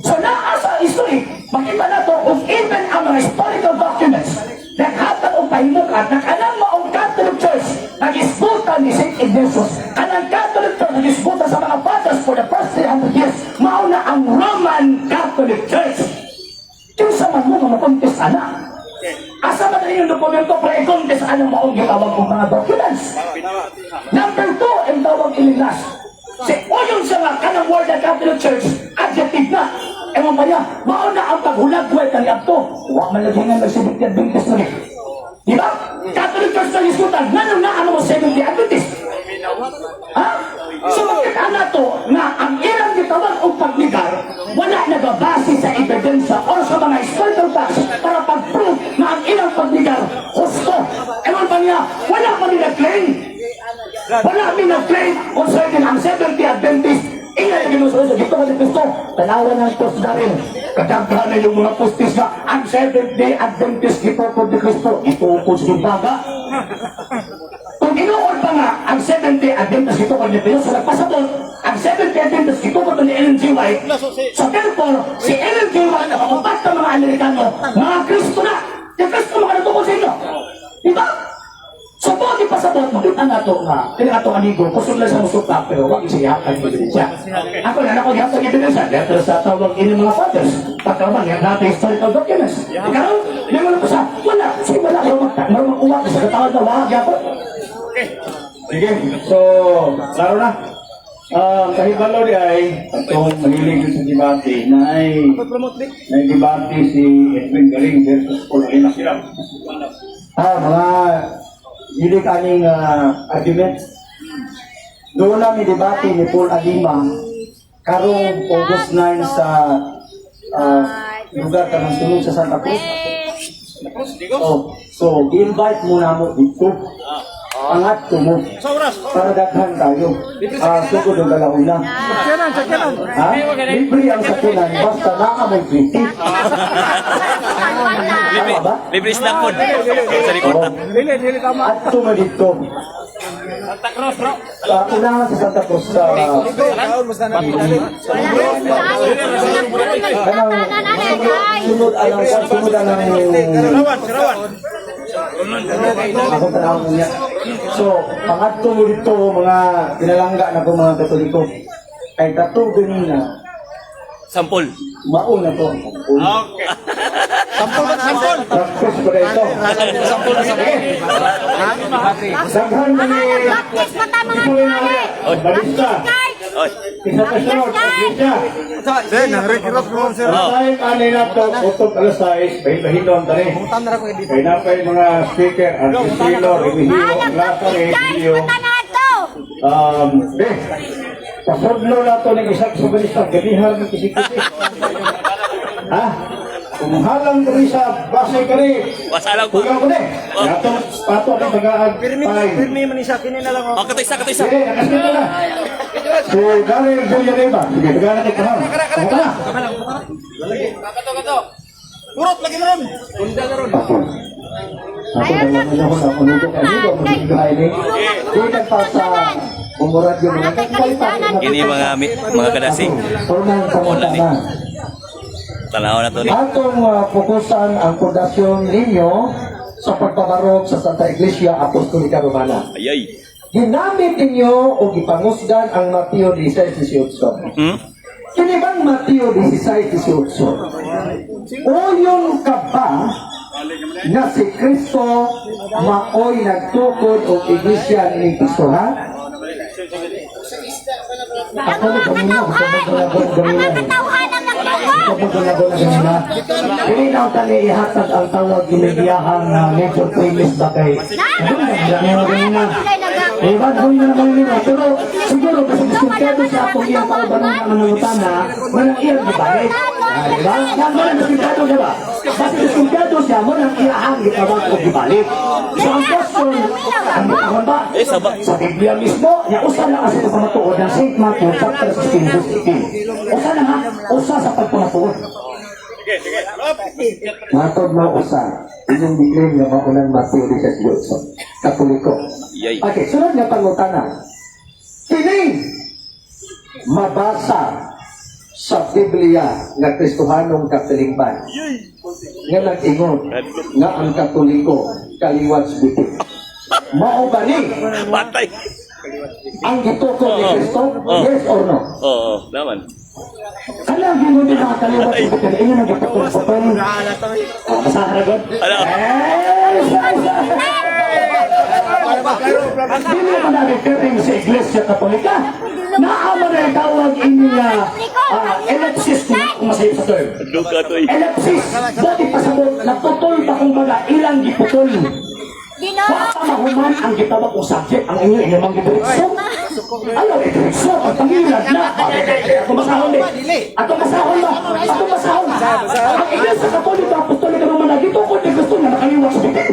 So naasa history, makita na to kung even ang mga historical documents naghatag o pahimukan na kanang maong Catholic Church nag-isputan ni St. Ignatius, kanang Catholic Church nag-isputan sa mga fathers for the first 300 years, mauna ang Roman Catholic Church. Yung sa man mo, makontes na. Asa ba na yung dokumento para i-contest anong maong gitawag kong mga documents? Number 2, ang tawag ilinas. O yung sa nga kanang World Catholic Church, adjective na. Ewan pa niya, mauna ang paghulagway kang yapto. Huwag malagingan ng 70 Adventist na rin. Diba? Catholic Church na diskutan, ganun na ano mo 70 Adventist. Ha? So makita na to na ang ilang gitawag o pagligar, wala nagabase sa ebidensya o sa mga historical facts para pag-prove na ang ilang pagligar husto. Ewan pa niya, wala pa nila claim. Wala nila-claim concerning ang 70 Adventist. Ingay yung ginusunod dito ka ni Cristo. Tanawan ng post na rin. Kadaghan na yung mga postis na ang 7th-day Adventist itukod ni Cristo. Itukod sa baga. Kung inuod pa nga ang 7th-day Adventist itukod ni Cristo, sa nagpasabot, ang 7th-day Adventist itukod ni Ellen G. White. So therefore, si Ellen G. White na kamubat ng mga Amerikano, mga Cristo na. Yung Cristo mga natukod sa inyo. Diba? So, bakit pasabot, makita na ito nga, kaya ito amigo, kusog lang sa musuka, pero huwag isiyakan yung ebidensya. Ako na ako yung ebidensya, dahil sa tawag ini mga fathers, pagkaman, yung natin historical documents. Ikaw, hindi mo lang ko sa, wala, sige wala, marumang uwag, sa katawag na wahag ako. Sige, so, laro na. Kahibalo di ay, itong mahilig sa debate na ay debate si Edwin Galing versus Paul Alima. Mga hindi kaning argument. Doon namin debate ni Paul Alima karong August 9 sa lugar ka ng sunod sa Santa Cruz. So invite mo na mo dito. Angat ko mo. Para daghan tayo. Sugod ang galauna. Ha? Libre ang sakunan basta naamoy pretty. Tama ba? Libre snack food. Sa likod. At tumadito. Santa Cruz, bro. Unahan sa Santa Cruz sa sunod So, pangatlo mo dito mga pinalangga na po mga Katoliko. Kay kato ganina, Sampol. mauna to. Okay. Practice ko na ito. Daghan na ni Practice mata mga Ito yung tuwali. balista. Isa pa sunod, iglesia. Time anay na to, utog alas 6, bahibahinon tani. Kaya na pa yung mga speaker, artistino, revihio, latari, video. Mata na ito. Pasodlo na to ng isang sa balista, gabihan ng kisik-kisik. Ha? Kung halang kami sa basay ka rin, Wasalang ko. huwag ko rin. Yato, pato ang tagaag. Pirmi man isa, kininalang ako. Oh, katisa, katisa. Sige, nakasin na. So, Gary Villanueva. Sige, tagalan ko pa. Ako ka na. Ayaw na. Ini mga kadasing. Tanaw na to ni. Atong fokusan ang pundasyon ninyo sa pagpabarog sa Santa Iglesia Apostolika Romana. Ayay. Ginamit ninyo o gipangusgan ang Mateo 16:18. Hmm? Kini bang Mateo 16:18? Uyon ka ba na si Kristo maoy nagtukod o iglesia ni Kristo, ha? Ako na gamina, gusto mo gamina. Ang katauhan ang nagtuko. Hindi na ang tali ihatag ang tawag giligiyahan na medyo famous ba kay Ewan ko yun naman nila, pero siguro kasi diskumpiyado siya kung iyang paubanong ng nangutana, walang iyang gibalik. Diba? Yan mo lang diskumpiyado siya ba? Kasi diskumpiyado siya, mo lang iyahang gitawag o gibalik. So ang question, ang gitawag ba? Sa Biblia mismo, niya usa lang kasi sa pamatuod ng St. Matthew chapter 16 verse 18. Usa na ha? Usa sa pagpamatuod. Matod mo usa, inyong biglim ng maunang Matthew 16. Katoliko. Yay. Okay, sunod nga pangutana. Kini mabasa sa Biblia nga Kristohanong Katilingban. Nga nag-ingon nga ang Katoliko kaliwat sa bitin. Mao ba ni Patay. ang gitukod ni Kristo? Yes or no? Oo, naman. Alam mo din ang kaliwat sa bitin. Inyo nang gitukod sa bitin. Masahan na God? Ano? Hindi mo na referring sa Iglesia Katolika. Naama na yung tawag inyong elepsis kung masayip sa term. Duka to eh. Elepsis. Dati pasabot, naputol pa kung baga ilang giputol. Baka mahuman ang gitawag o subject ang inyo inyong gidirekso. Ano, gidirekso, ang pangilan na. Ako masahon eh. Ako masahon ba? Ako masahon. Ang Iglesia Katolika, Apostolika Romana, dito ko di gusto na nakaliwag sa bitin.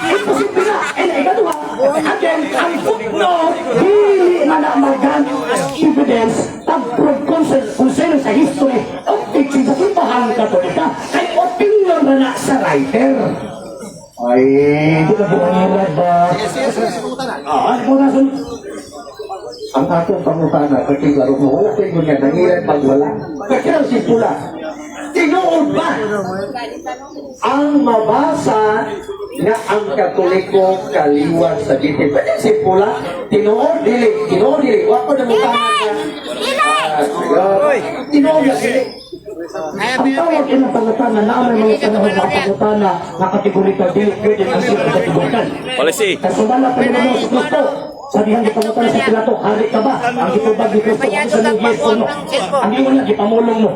Imposible na. And ikaduha, again, ang footnote, hindi manamagan as evidence tag-prove concern sa history of teaching sa Simbahan Katolika kay opinion na sa writer. Ay, hindi na buwan ba? Ano po nasun? Ang atong pangutana, partiklaro mo, wala kayo nga, nangilan pag wala. Kaya simpula, tinuod ba ang mabasa na ang Katoliko kaliwat sa bitin? Pwede simpula, tinuod, dili. Wako na mukha na tinuod na dili. Ang tawag ilang pangutana na ang mga panahon na pangutana na kategorika dili pwede ang siya sa kategorikan. Policy. Kasumala pa naman mo si Kristo. Sabihan di pangutana sa Pilato, hari ka ba? Ang gitubag ni Kristo, ang sa nung yes o no? Ang iwan na, gipamulong mo.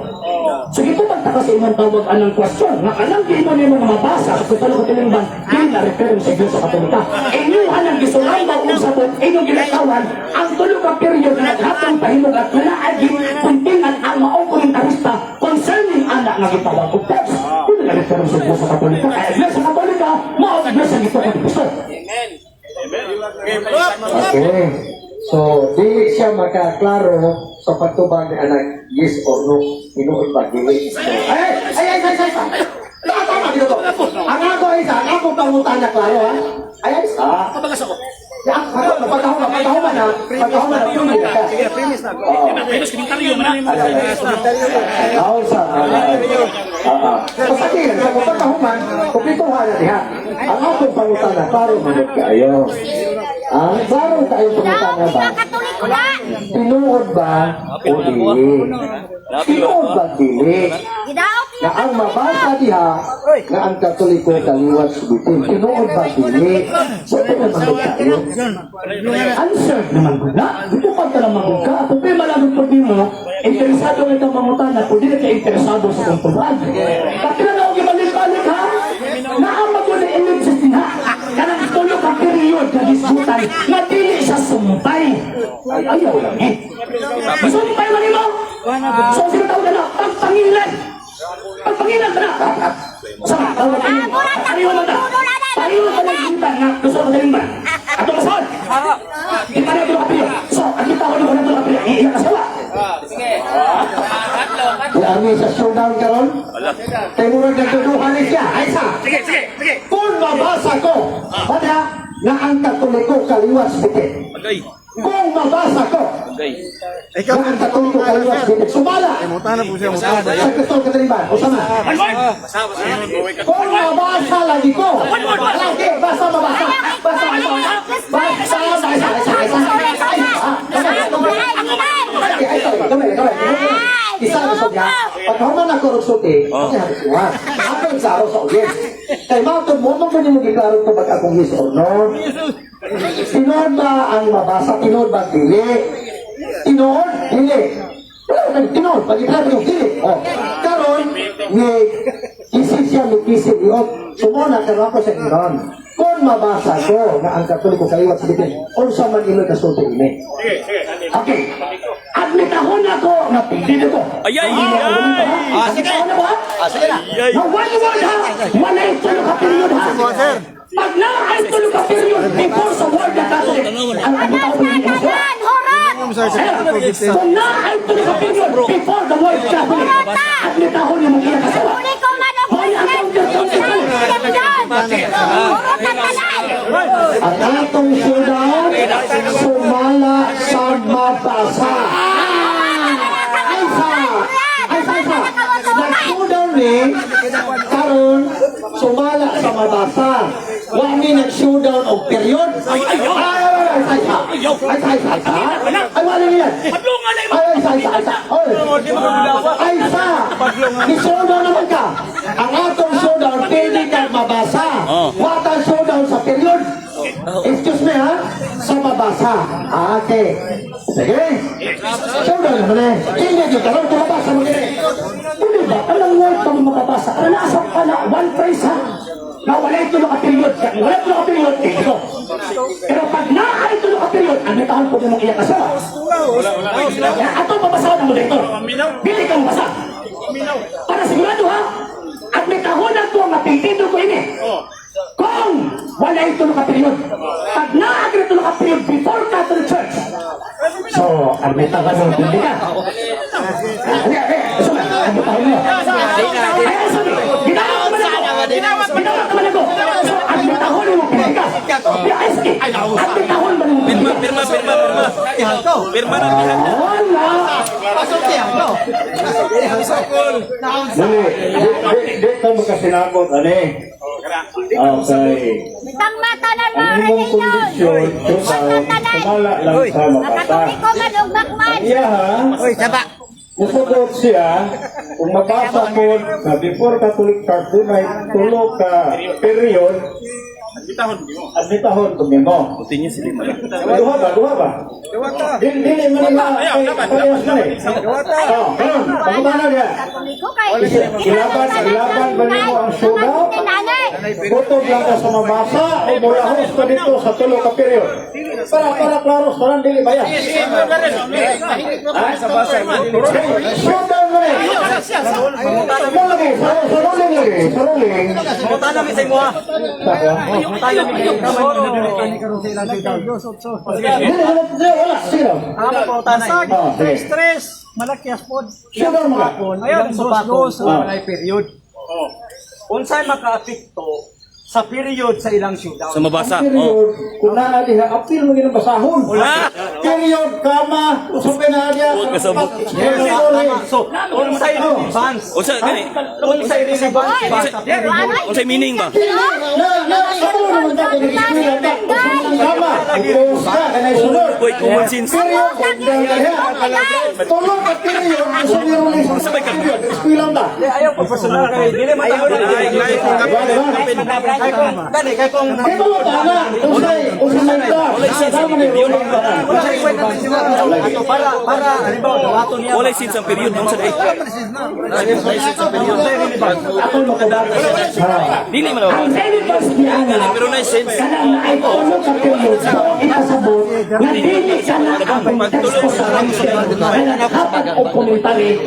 So gitubag ta kasi imong tawag anong question. Nga anong di mo niyo mga mabasa sa Kutalo Katilingban, hindi na reference sa Iglesia Katolika. Inyo anong gisulang ba kung sa kung inyong ginatawan, ang tulo ka period na naghatong pahimog at nalaagi, kuntingan ang maong komentarista concerning anak na gitawag o text. Hindi na reference sa Iglesia Katolika. Kaya Iglesia Katolika, maong Iglesia gito ko ni Kristo. Okay. So, di siya makaklaro sa pagtubag ni anak, yes or no, inuot ba, dili. Ay! Tama dito to. Ang ako isa, ang ako pangutan na klaro, ha? Ay, isa. Kapagas ako. Pagkahuman na, pinis ka. Sige, pinis na. Pinis, komentaryo man na. Ako sa, Pasakirin, sa pagkahuman, kumplituhan na diha. Ang akong pangutan na, klaro manod kayo. Ang klaro kayo pangutan na ba? Katoliko na. Tinuod ba o dili? Tinuod ba dili? Gidaot na ang mabasa diha nga ang Katoliko kaliwat subutin. Tinuod ba dili? So, naman tayo. Answer naman ko na. Dito pa ka naman ko ka. Kung may malagot pag mo, interesado ng itong mamutan na kung di na ka interesado sa kultural. Bakit na ako ibalik-balik ha? Naamag ko na ilimsis din ha? Karang tulog ang period na disputan na dili sa sumpay. Ay, ayaw lang eh. Sumpay man mo! So, sino tawag na? Pagpangilan! Pagpangilan ka na! Sama, tawag ka niyo. Pariwa mo na! Pariwa ka na yung na gusto ko galing ba? Ato masahod! Di pa na ito kapilyo. So, at kita ko na ito kapilyo. Iiyak ka sawa. Lami sa showdown karon. Kaya murag nagduduhan siya. Ay sa! Kung mabasa ko, bada, na ang Katoliko kaliwas bitin. Agay. Kung mabasa ko, Agay. na ang Katoliko kaliwas bitin. Sumala! Sa gusto ka rin ba? Usama. Kung mabasa lagi ko. Lagi, basa mabasa. Basa mabasa. Basa isa na sa niya, pag human na korupsuti, kasi habis niya. Ako nagsaro sa ulit. Kaya mga tumumang ko niyo mag-iklaro ito ba't akong yes or no? Tinood ba ang mabasa? Tinood ba dili? Tinood? Dili. Tinood, pag-iklaro yung dili. Karon, may isip siya, may isip yun. Sumuna, karoon ako sa inon. Kung mabasa ko na ang Katoliko kaliwat sa bitin, kung sa man ilo kasulti ini. Okay. Admit ako na ko na pili ko. Ay, ay, ay. Sige na ba? Sige na. Na one word ha. Wala yung tulo ka period ha. Pag na ay tulo ka period before sa word na Catholic, ang admit ako yung ino. Kung na ay tulo ka period before the word Catholic, admit ako yung mga kasawa. Hoy, ang ang atong showdown, sumala sa mabasa. Nag-showdown ni, karon sumala sa mabasa. Wani nag-showdown o period. Ay, wala niyan. Ay, sa. Ni-showdown naman ka. Ang atong showdown, pili ka mabasa. Watang showdown sa period. Excuse me ha, sa mabasa. Okay. Sige. Showdown naman eh. Hindi nyo karoon, kumabasa mo gini. Pwede ba? Anong word pa mo makabasa? Ano nasap ka na? One phrase ha? Na wala ito nakaperiod. Wala ito nakaperiod. Ito. Pero pag na ito nakaperiod, ang nitahan po din mong iyak asawa. Ato mabasahan mo dito. Bili ka mabasa. Para sigurado ha, at may tahonan ko ang napintido ko ini. Kung wala ito nakaperiod, pag na ito nakaperiod before Catholic Church. So, ang may tahonan mo bili ka. Ano tayo mo? Ay, sabi, ginawa ko man ako. Ginawa ko man ako. So, ang may tahonan mo bili ka. Ang may tahonan mo bili ka. Pirma na. Wala. Di ka makasinabot, ani. Okay. Bitang mata na Ang imong kondisyon, sumala lang sa mabasa. Katoliko man og bakman. Iya ha. Musugot siya, kung mabasa ko na before Catholic Church, doon ay tulo ka period, admitahon ko mo. Putin niya sila man. Duha ba? Dili man nila, parehas man eh. Pagkabana niya. Katoliko kay. Ilaban ba niyo ang showdown? Butog lang ka sa mabasa o mulahos pa dito sa tulo ka period. Para klaros, parang dili bayas. Showdown mo rin. Saruling. Mutan namin sa imo ha. Stress, malakyas pod. showdown mo ka. Ayun, dos, walay period. Unsay maka-apekto sa period sa ilang showdown. Sa mabasa. Period, Oh. kung na natin, apil mo ginang basahon. Period, kama, usapin na niya. Huwag kasabot. So, unsay relevance? Unsa gani? Unsay relevance ba sa period? Unsay meaning ba? Ano naman natin, eskwela na, kama, upos ka, kanay sunod. Wait, common sense. Period, tulog at period, gusto ni Rolis, period, eskwela ba? Ayaw ko personal kay dili man tayo. Kay kung Kaya mo ba na, usay ka, kasama ni Rolis ba? para halimbawa dawaton niya. Walay sense ang period unsa day? Ako makadala sa Dili man ako. Pero na sense.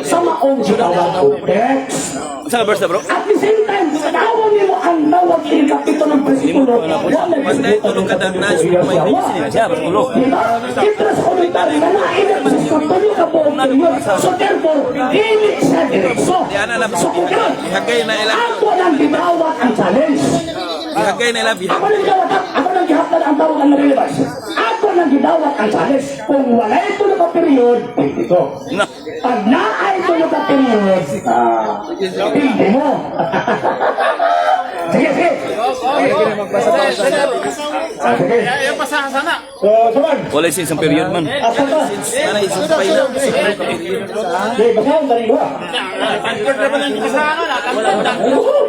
sa maong ginawa ko, Dex. Unsa verse na bro? At the same time, tawag niyo ang tawag ng kapito ng presikulo. Basta tulog ka dang na may siya tulog. Diba? Kitras komentary na nailan sa tuloy ka po ang period. So therefore, hindi sa direkso. Diyan na So kung gano'n, Hagay na ilang ako lang ginawat ang challenge. hagay na ilang Ako lang ginawat, ako lang gihaptan ang tawag ang relevance. Ako lang ginawat ang challenge. Kung wala ito na period, hindi ko. na. Pag naay ito na period, hindi mo. Sige, sige. So, saman, Walay sense ang period man. asa ka? Ana isang pay na. Di, basahon, tali ba? Basahon,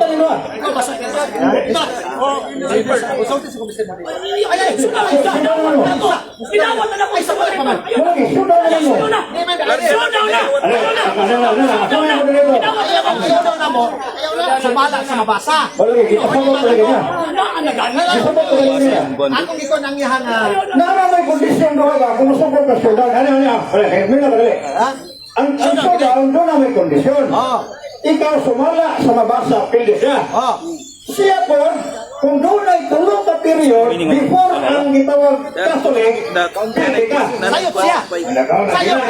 tali ba? Lagi, sudah na mo. sumala sa mabasa. Lagi, isabot talaga niya. Isabot talaga niya. Ako ito nang ihan Nara may kondisyon doon ba? Kung masabot na showdown, ano niya? May nakalali. Ang showdown doon na may kondisyon. Ikaw sumala sa mabasa, pili siya. Siya po, kung doon ay tulong ka period, before ang gitawag Catholic, pili ka. sayop siya.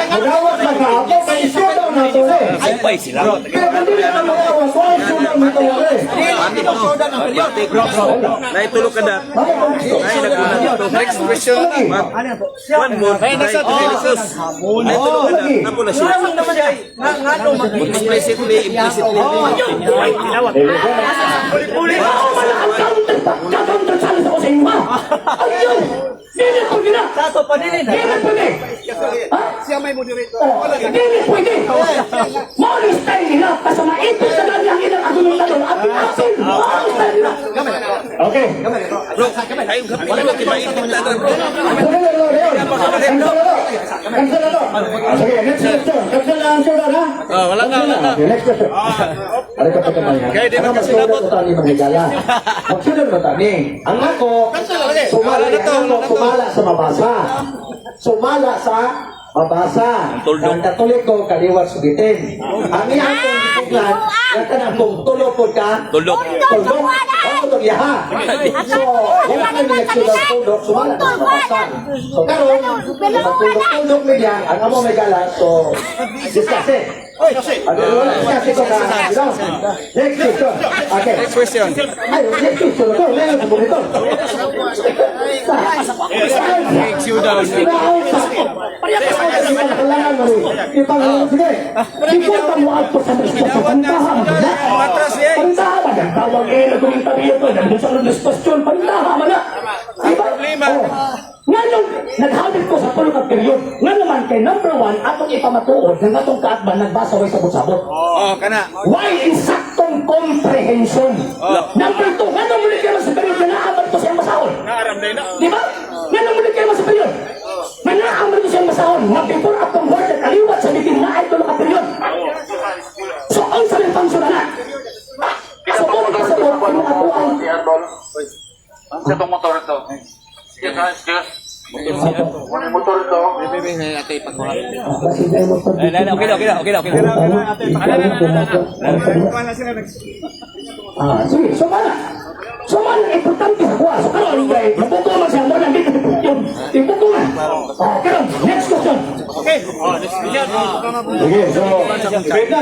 Magawat na ka, ako may showdown na ito eh. Ay pay sila. Pero hindi na magawat, wala showdown na ito eh. Andi mo. Naitulog ka da. Ay naguna to. Next question. One more. Ay nasa Jesus. Naitulog ka da. Napo na siya. Explicitly, implicitly. Kakontra challenge ako sa inyo, ha? Ayun! Hindi pwede na! Sato panilin. Hindi pwede! Siya may moderator. Hindi pwede! Mauli style nila kasi maipit sa lang ilang agulong lalong at pinapin! Mauli style nila! Okay. Bro, ay wala ko kimainit na bro. Cancel na to. Sige, next question. Cancel na ang showdown, ha? Wala na. Okay, next question. Ano ka pa tayo? Kaya di man kasi nabot. Tani magigala. Magsunod mo tani. Ang ako, sumala sa mabasa. Sumala sa mabasa. Tuldok. Ang katoliko, kaliwat sugitin. Ang iyang kong gituglan, yung kanang kong tulog po ka, Tuldok. tuldok, ang tulog yaha. So, yung kami nagsulat tuldok, sumala sa mabasa. So, karon, tuldok media, ang amo may gala, so, discuss it. Ano wala kasi ko na next question. Okay. Next question. Ay, next question to. Meron sa bonito. Next you down. Kailangan mo rin. Ipangalaman sige. Ikaw mo at po sa responsa pantaha mo na. Pantaha ba? Ang tawag nagkomentary ito. Nandun sa responsa pantaha mo na. Problema. Nga nung naghabit ko sa tulog at period, nga naman kay number 1, atong ipamatuod ng atong kaatban nagbasa way sabot-sabot. Kana. Why insaktong comprehension? Number 2, nga nung muli kayo sa period na naaman to siyang masahol. Di ba? Nga nung muli kayo sa period. Na naaman to siyang masahol. Na before atong word na kaliwat sa bitin na ay tulog at period. So, ang saling function na. So, kung ka sa mga atuan, Sa itong motor ito. Sige, sige. Yung motor ito. sige, sumala. Sumala, importante sa kuha. So, karoon, mabuto man siya mo lang dito yun. Ibuto man. Karoon, next question. Sige, so, ibig na.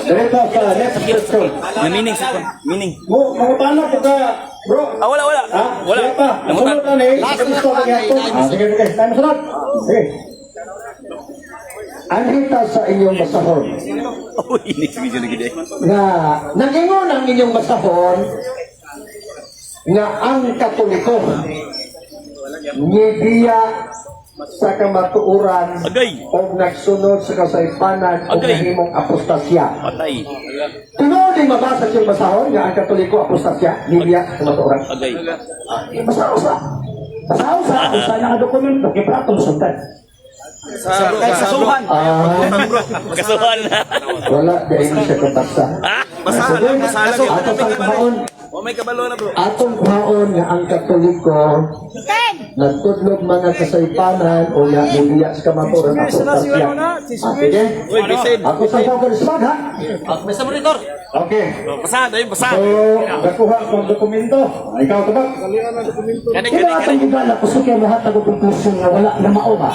Diretso sa next question. Na meaning sa meaning. Mga paano pagka Bro. Wala. Ha? Wala. Siya pa. Namutan. Sunod na ni. Gusto ko gyapon. Sige. Tayo sunod. Sige. Anhita sa inyong basahon Uy, ini si video lagi deh. nga nagingon ang inyong basahon nga ang Katoliko nibiya sa kamatuuran Agay. o nagsunod sa kasaypanan o Agay. nahimong apostasya. Patay. Tunood yung mabasa sa basahon nga ang Katoliko apostasya nibiya sa kamatuuran. Agay. Basa-usa. Basa-usa. Usa na nga dokumento. Kipratong sundan. Kasuhan. Kasuhan na. Wala. Dahil siya kabasa. Masalang, masalang. Ato pang kuhaon. Oh, may kabalo na bro. Atong kuhaon nga ang Katoliko Ten. nagtudlog mga kasaypanan o nga nibiya sa kamaturan apostasya. Sige. Uy, bisin. Ako sa pagkarisman ha. May sa monitor. Okay. Pasada yun, pasada. So, nakuha kong dokumento. Ikaw ka ba? Kaya atong gigala, kusok yung lahat ng conclusion nga wala na mao ba?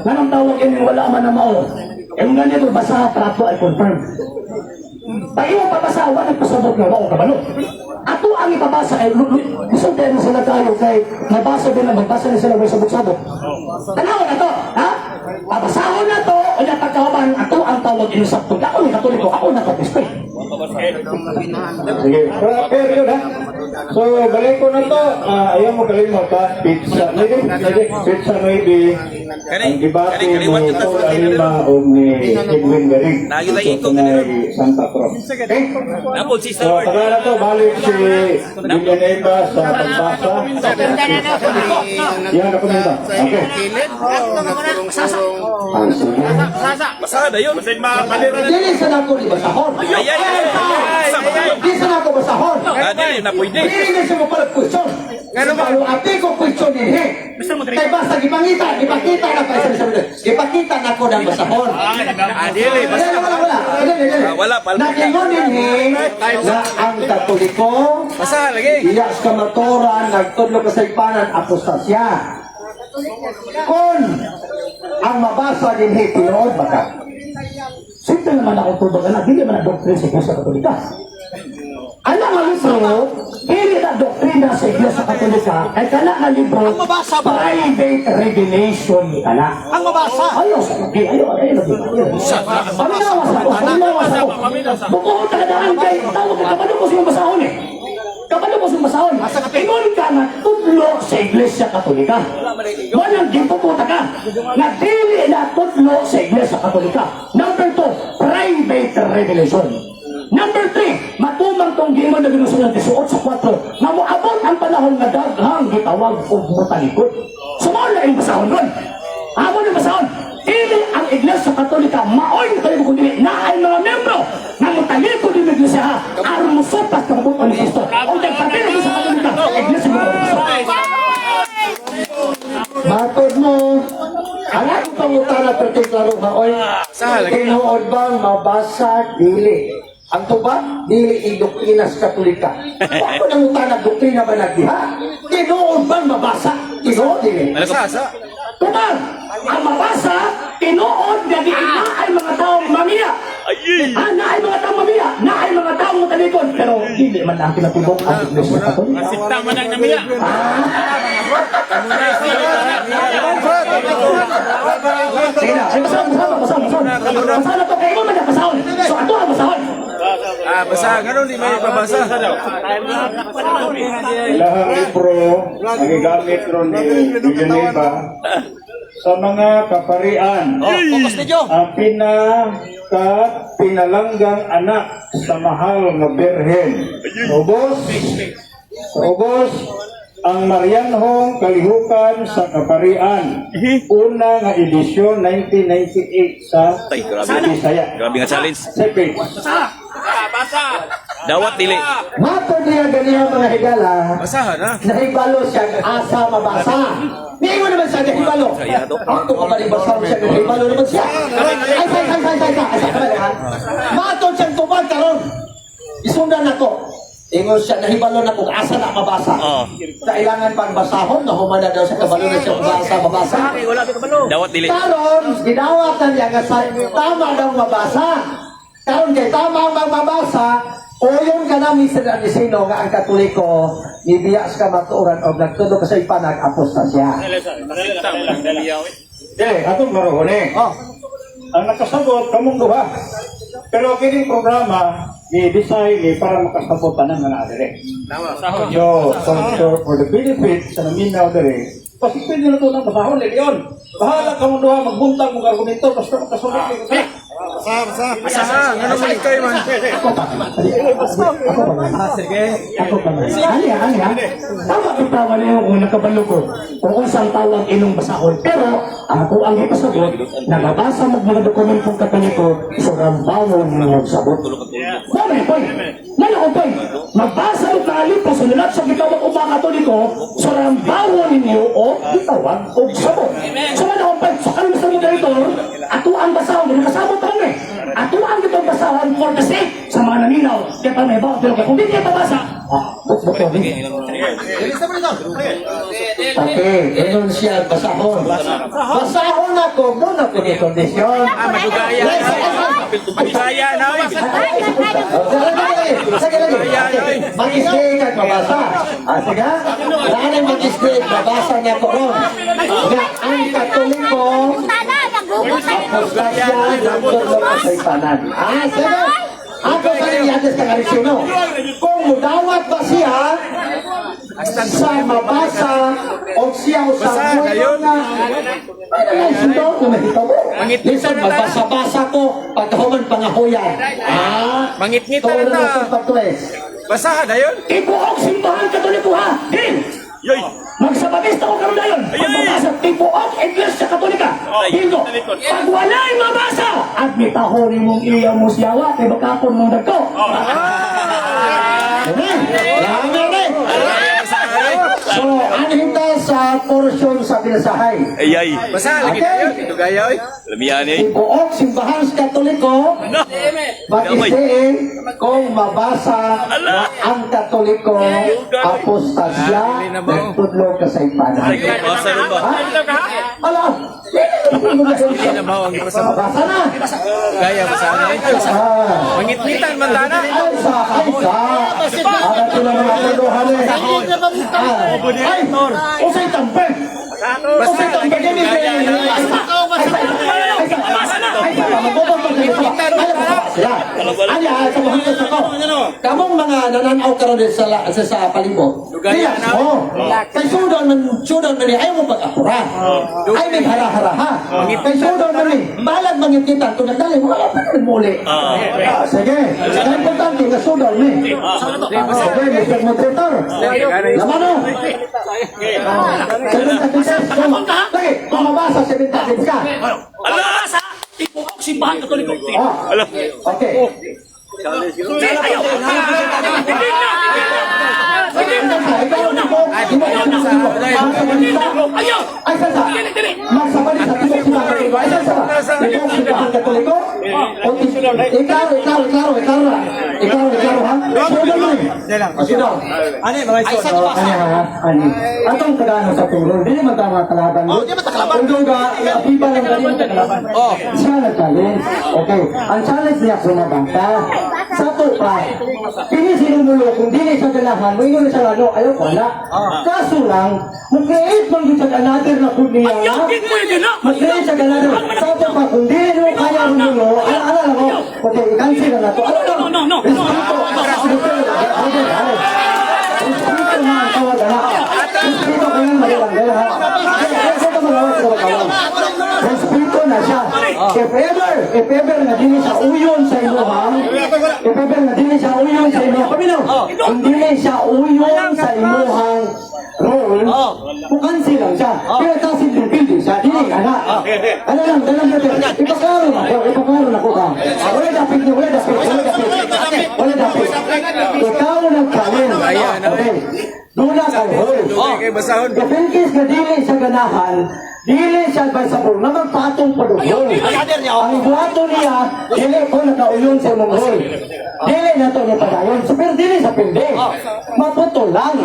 Ganang tawag yun yung wala man na mao. Yung ganito, basa trato ay confirm. Payo pabasa, wala pasabot nga wala kabalo. Ato ang ipabasa ay gusto tayo na sila tayo kay nabasa din na magbasa na sila may sabot-sabot. Tanawan na to, ha? Babasahon na to, o yung pagkawaban, ato ang tawag inusap to. Ako ni Katoliko, ako na kapispe. Sige. Pero yun ha. So, balik ko na to. Ayaw mo kalimot ha. Pizza. Pizza maybe. Ang debate ni Paul Alima o ni Edwin Garing. Ito na Santa Cruz. Okay? Napol si So, Star. taga na to. Balik si Villanueva sa pagbasa. Yan, dokumento. Okay. Pasada yun. Dili sa nako ni basahon. Di sa nako basahon. Dili na pwede. Dili na siya mo pala question. Pero ate ko question din he. Kaya basta ipakita na pa isa sa ipakita na ko ng basahon. Dili. Wala. Nakingon din he na ang Katoliko Pasada lagi. iya sa kamaturan nagtudlo ka sa ipanan apostasya. Kung ang mabasa din he tinuod baka. Simple naman ako tubag na hindi man ang doktrin sa Iglesia Katolika. Alam nga libro, hindi na doktrina sa Iglesia Katolika, ay kala nga libro, private revelation ni kala. Ang mabasa? Ayaw sa lagi, ayaw. Paminawas ako. Bukuhot ka daan kay, tawag ka, kapano ko siya basahon eh. Kapano ko siya basahon? Ingon ka na tudlo sa Iglesia Katolika. Walang gipuputa ka. Nagdili na tudlo sa Iglesia Katolika. Number 2, private revelation. Number 3, matumang tong gimon na ginusunod 18:4 na moabot ang panahon nga daghang gitawag og mutalikod. Sumao na yung basahon doon. Amo na basahon. Ili ang Iglesia Katolika maoy kayo kung dili na ay mga membro na mutalikod din Iglesia ha. Aron mo sopas ng buong ni Kristo. O nagpapila sa Katolika, Iglesia Katolika. Matod mo, ang akong pangutana partiklaro ha, oy, tinuod bang mabasa dili? Ang tuba, dili indoktrinas Katolika. Ako nang utana, doktrina ba nagdiha? Tinuod bang mabasa? Tinuod dili. Malasasa. Tuba, ang mabasa, tinuod na di na ay mga taong mamiya. Na ay mga taong mamiya, na ay mga taong matalikod. Pero hindi man ang pinatubok ang Iglesia Katolika. Sinta man ang namiya. Sige na, ay basahon. Basahon na to, kayo mo man ang basahon. So ato ang basahon. Basa, ganun di may pabasa. Ilahang libro, nagigamit ron ni Villanueva sa mga kaparian. Ang pinalanggang anak sa mahal na Birhen. Ubos, ang Marianhong Kalihukan sa Kaparian. Una nga edisyon 1998 sa Bisaya. Grabe nga challenge. Second. Dawat dili. Matod niya ganyan mga higala. Basahan ha. Nahibalo siya asa mabasa. Hindi mo naman siya nahibalo. Ako ka ba nibasa siya nahibalo naman siya? Ay. Matod siyang tubag karon. Isundan ako. Ingon siya, nahibalo na kung asa na mabasa. Kailangan pang basahon, nahuman na daw sa kabalo na siya mabasa. Dawat dili. Karon, ginawat na niya nga sa tama daw mabasa. Karon kay tama ang mabasa, Uyon ka na, Mr. Anisino, nga ang Katoliko, ibiyas ka matuuran o nagtudo ka sa ipanag, apostasya. Dili, atong maroon eh. Oh, Ang nakasagot, kamong duha. Pero kining programa, i-design para makasabot tanan nga na dire. Yo, for the benefit sa naminaw dire, pasipin nila ito ng basahon, Leon. Bahala ka mong duha, magbuntag mong argumento, basta makasabot kayo sa Ako pa nga. Ani. Tama itawa niyo kung nakabalo ko. Kung unsang tawag inong basahon. Pero, ako ang ipasagot, nababasa mo mga dokumentong Katoliko, surambawon mo sabot. Dami, boy. Lalo ko, boy. Magbasa mo kali po, sunulat sa gitawag o mga Katoliko, surambawon ninyo o gitawag o sabot. So, ano ko, boy, sa kanil sa moderator, ato ang basahon, nakasabot kami. Ato ang gitawag basahon for the sake sa mga naninaw. Kaya pa may bawa, pero kung hindi niya babasa, okay, ganun siya, basahon. Basahon ako, muna ko ni kondisyon. Magaya na. Sige lagi. Mag-stay ka, mabasa. Sige? Saan ang mag-stay? Mabasa niya ko ron. Na ang Katoliko, Tana, nagugutan. apostasya, nagtulog sa ipanan. Sige? Ako sa iyates ka Arisino. Kung mudawat ba siya sa mabasa o siya sa buhay na ay sino kung nakita mo. Listen, magbasa-basa ko pagkahuman pangahuyan. Mangit-ngita Tawag na. na sa pagtulis. Basahan na yun. ibuok simbahan Katoliko ha. Din! Yoy. Magsabatista ko karon dayon. Magbabasa tibuok Iglesia Katolika. Hingo. Pag wala'y mabasa, at mitahori mong iya mo siyawa, kay bakakon mong dagko. So, anhin tayo sa portion sa Pinasahay. Ay. Basahan lagi na yun. Ito gaya oy. Lamiyan eh. Ibuok simbahan sa Katoliko, mag-istiin kung mabasa na ang Katoliko, apostasya, nagtudlo ka sa ipanan. Basa rin ba? Alam, mabasa na. Gaya basahan na yun. Mangit-ngitan man tana. Aysa. Alam ko na mga tuluhan eh. Ay, usay tampe. Usay tampe din Kamong mga nananaw karon sa palibot. Relax mo. Kay sudon man ni ayaw mo pag-apura. Ay may hara-haraha. Kay sudon man ni balag mangipitan kung nagdali mo wala pa rin muli. Sige. Ang importante na sudon ni. Sige, Mr. Moderator. Laman o. Sige, kung mabasa, 7 ka. Alasa! Ibuok simbahan Katoliko. Okay. Ayaw! Ay, sasa. Magsabali sa tibok sila. Ay, sasa. Tibok simbahan Katoliko. Ikaw, ha? Sudol mo eh. Sudol. Ay, sasa ba? Ani. Atong tagano sa tulong. Dili man tama kalaban. Kung ka, iba lang dali mo kalaban. Siya nag-challenge. Okay. Ang challenge niya sumabangka. Sa to pa. Pini sinumulo kung dili siya ganahan, mo ingon siya ano, ayaw wala. Kaso lang, mag-create man yung another na kung niya. Mag-create siya another. Sa to pa, kung dili mo kaya rumulo, ala lang mo. Okay, i-cancel na to. Ano lang? No. Espiritu na ang tawag na. Espiritu kayo magalang ha. Espiritu na siya. If ever na dili siya uyon sa imuhang, paminaw, kung dili siya uyon sa imuhang role, pukansi lang siya. Pero kasi building siya, dili ka na. Ano lang, ipakaroon ako ka. Wala dapit. Ikaw nagkalim. Okay. Dula kay Hol. Okay, basahon. If in case na dili siya ganahan, dili siya advisable na magpatong padugol. Ang buhato niya, dili po nakauyon sa imong Hol. Dili na to ni padayon. So, pero dili sa pindi. Maputo lang.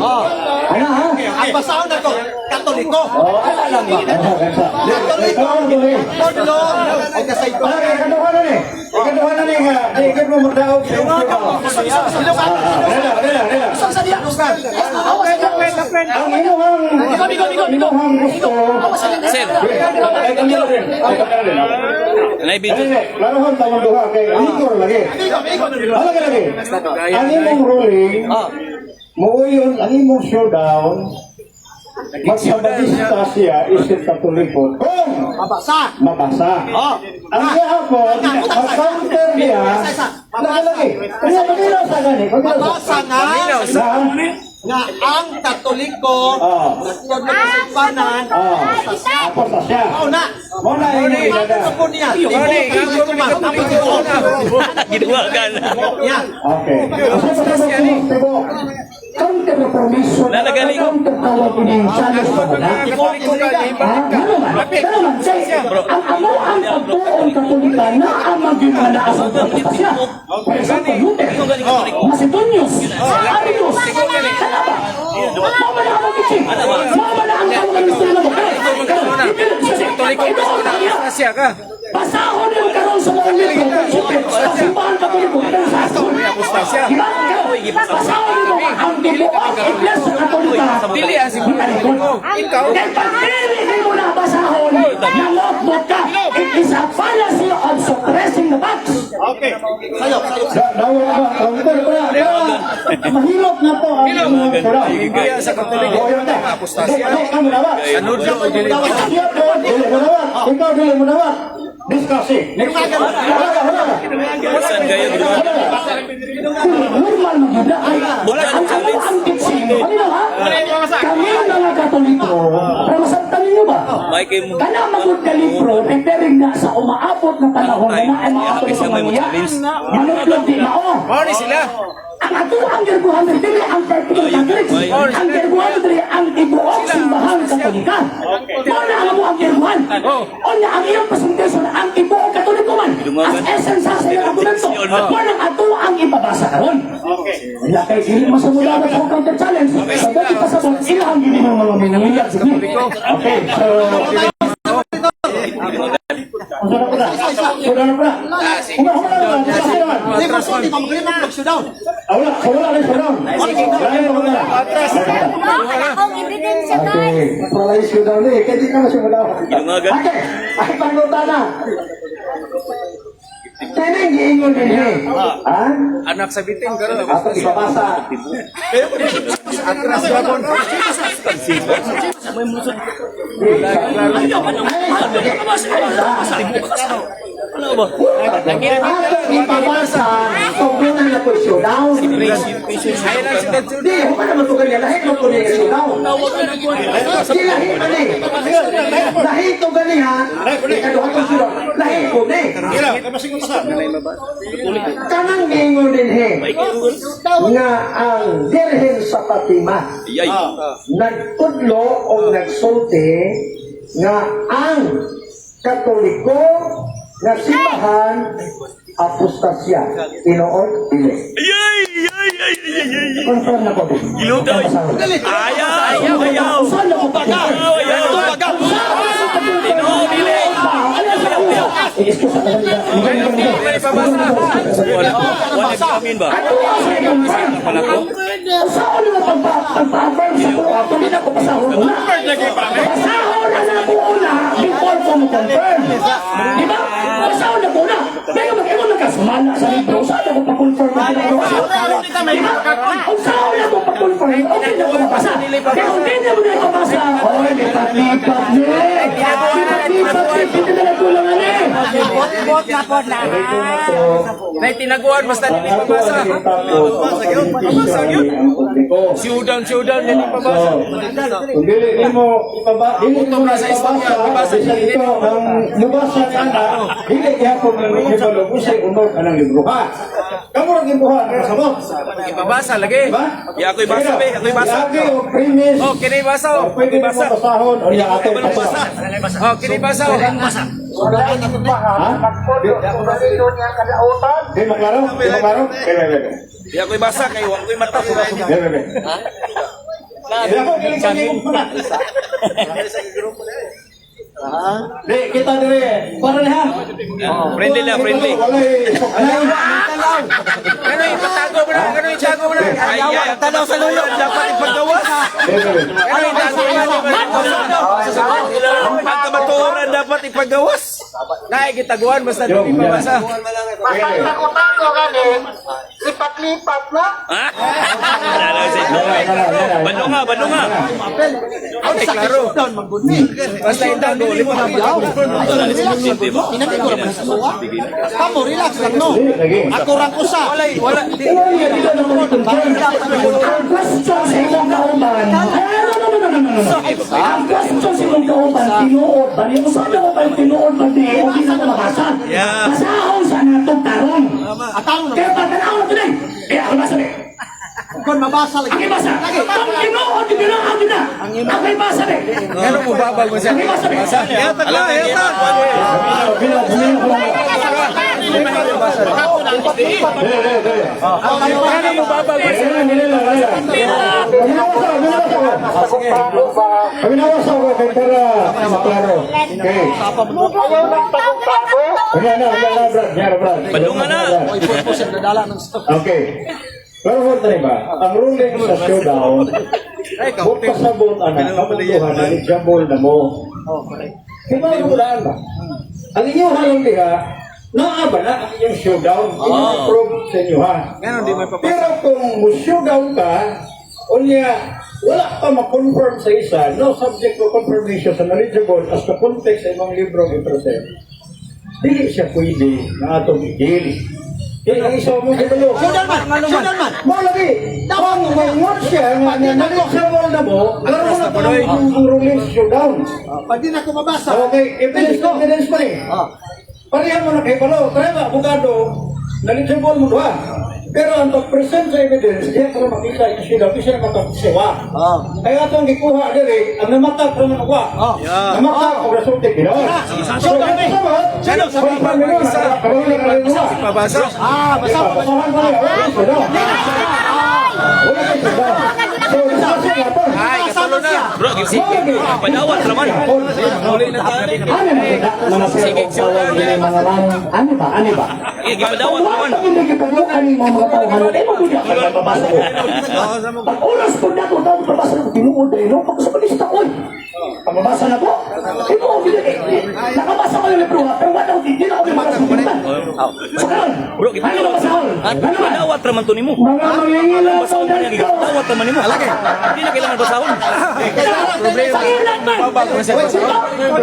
Ano ha? Ang basahon na to, Katoliko. Katoliko. Ala lang ba? Sir. Laruhan tawang duha kay Igor lagi. Lagi lagi. Ang imong ruling, muuyon ang imong showdown. Magsabadista siya isip Katoliko kung mabasa. Ang gihapon, mag-counter niya, lagi. Kaya pagkiraw sa gani, Mabasa nga ang Katoliko nagtod na sa ipanan Tapos na siya. na Muna yung ilada. ako niya Ginawa ka na. yan Okay. Counter-reformation. Lalagaling. Counter-tawag ko ng challenge pa na. Pero man, ang amo ang pagtuon Katolikan na ang magimana sa siya. For example, Luther, Macedonius, Arius, Kalaba, mama na ang kitchen, mama na ang tawag ng gusto na basahon yung karon sa mga libro sa simbahan Katoliko sa basahon mo ang tibuok iglesia Katolika dahil pag-ibig mo na basahon nalotbot ka it is a fallacy of suppressing the facts. Mahilot na to ang imong sura. Sa Katoliko. Ikaw dili mo dawat. Discussing. Saan kayo ginawa? Normal maganda ay ang kitchen ano ha kami ang mga Katoliko pero masabtan niyo ba May kayo mo. kana magud ka libro preparing na sa umaabot na panahon na ay mga Katoliko manutlog di mao Mao sila. ang ato ang gerguhan dili ang particular Catholics ang gerguhan dili ang tibuok simbahan Katolika mao na ang mo ang gerguhan o na ang iyang presentation ang tibuok Katoliko man as essence sa iyang argumento mao na ato ang ipabasa karon ila kay dili masamula na sa counter challenge sa dati pasabot ilang gini ng mga minamilya sige okay so Akong ebidensya guys. Ay, pangluta na. Kaya giingon din eh. Ha? Anak sa bitin karon. Ato ipabasa. Ano ba? Ato ipabasa. Tunggunan na po showdown. Di, huwag naman ito ganyan. Lahit mo po niya showdown. Di, lahit mo ni. Lahit mo gani ha. Ikaduha ko showdown. Lahit mo ni. Kanang gingon din he. Nga ang Birhen sa Fatima. Yay. Nagtudlo o nagsulti nga ang Katoliko nga simbahan apostasya. Tinuod, dili. Confirm na po. Iluto. Ayaw. Saan na po ba ka? Excuse sa Wala kami ba? Ano ang confirm? Saan na pag-confirm sa po? Tuloy na ko pasahon una. Pasahon na po una before po mo confirm. Di ba? Pasahon na po una. Pero mag-iwan na ka sumala sa libro. Saan na ko pa-confirm na ginagawa? Di ba? Kung saan na ko pa-confirm, okay na ko nabasa. Kaya kung hindi na mo na nabasa, oy, lipat-lipat hindi na nagkulangan eh. Bot na po na. Nay tinaguan basta dili pabasa. Showdown dili pabasa. Kung dili mo ipabasa, dito ang nabasa ka na, dili gihapon ng libro, usay unod ka ng libro ha. Kamu rin gibuha, nakasabot. Ipabasa lagi. Ya ako'y basa be, ako'y basa. Lagi o premise, Oh, kini basa oh. pwede mo basahon o yung ating basa. Oh, kini basa oh. Di maklaro? Di maklaro? Bebe. Ya ako'y basa kay wa ko'y mata. Bebe. Ako, giling ko na. Di, kita dire. Para na ha. Friendly lang, friendly. Ano yung tago mo na? Ano yung tago mo na? Ay, tanaw sa lulo. Dapat ipagawas. Ano yung tago mo na? Pagkamaturan dapat ipagawas. Nakikitaguan basta di mabasa. Basta tago-tago ganin, lipat-lipat na. Ha? Balo nga. Okay, klaro. Basta itago, limot ang pagkaw. Kamu, relax lang, no? Ako rang usa. Wala. Ang question sa imong kauban. Ang question sa imong kauban, tinuod ba? Yung sabi ko ba yung tinuod ba? Hindi na ko mabasa. Basahon sa natong tarong. Kaya pag tanawon ko din, ako basa din. Kung mabasa lagi. Ang ibasa. Ang tinuod, yung ginahan din na. Ang ibasa din. Ano mo babal mo siya? Ang ibasa din. Yatag lang. Ano mo babal mo siya? Paginawas ako kay para maklaro. Okay. Brad. Balungan na. Okay. Pero hold na ba? Ang ruling sa showdown, huwag pasabot anak, kamunduhan, naligjambol na mo. Kaya mo lang ba? Ang inyong halong diha, naaba na ang inyong showdown, i-approve sa inyo ha. Pero kung mo-showdown ka, unya, wala pa ma-confirm sa isa, no subject to confirmation sa knowledgeable as the context sa imong libro i-present. Dili siya pwede na atong i-deal. Kaya ang isa mo gitalo. Showdown man. Mo lagi. Tawang mo siya nga knowledgeable na mo, pero na pa yung ruling sa showdown. Pag di na ko mabasa. Okay, evidence pa rin. Pareha mo na kay Palo, kaya ba, abogado, knowledgeable mo doon. Pero ang pag-present sa evidence, diyan ko makita yung showdown, di siya makapagsiwa. Kaya itong gikuha diri, ang namatag ko na nakuha. Namatag ko na sultik, gano'n. So, ano sa ba? Sino sa mga Mabasa? Basa ko. Basahan ko na. Wala kayo showdown. So, isa siya nga po. Ay, kasalo na. Bro, sige. Padawat naman. Huli na tayo. Ano ba? Eh, gipadawat naman. Hindi kipalukan yung mga tauhan. Eh, mabuti ako na babasa ko. Pag oras ko na ito, dapat babasa ko. Tinuod na yun. Pag sa palista ko, pag babasa na ko, tinuod na yun. Nakabasa ko yung libro, pero wala ko, hindi na ako may makasulitan. Saan? Bro, Ano na basahon? At Ano ba? padawat naman to nimo. Mga mangingilaw sa dito. Padawat naman nimo. Hindi na kailangan basahon.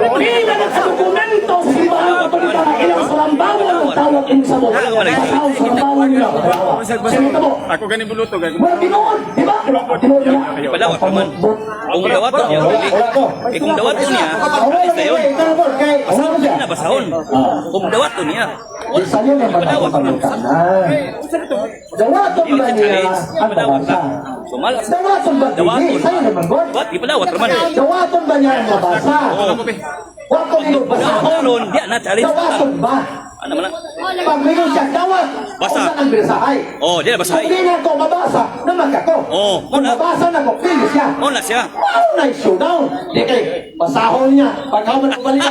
Hindi na nagsadokumento sa simbahan ng pagkita na ilang salambawang ang tawag in sa mo. Basahon sa salambawang nila. Sinita mo. Ako ganin buluto. Wala tinuod, di ba? Tinuod na. Padawat naman. Kung dawat to niya, eh kung dawat to niya, alis na yun. Basahon na basahon. Kung dawat to niya, Isa yun ang padawat naman. Dawaton ba niya ang Padawat babasa? na. Sumalas. Dawaton ba hindi? Sa'yo naman, God? What? Ipadawat naman. Dawaton ba niya ang nabasa? Wato nilo basahon. Basahon. Di na, challenge. Dawaton ba? Ano naman? Pag mayroon siya dawat, Basa. usan ang binasahay. Oh, di na Kung basahin. di na ko mabasa, naman ako. Oo. Kung mabasa na ko, pili siya. Oh, na siya. Ano na yung showdown? Di kay, basahon niya. Pagkaman ko balik.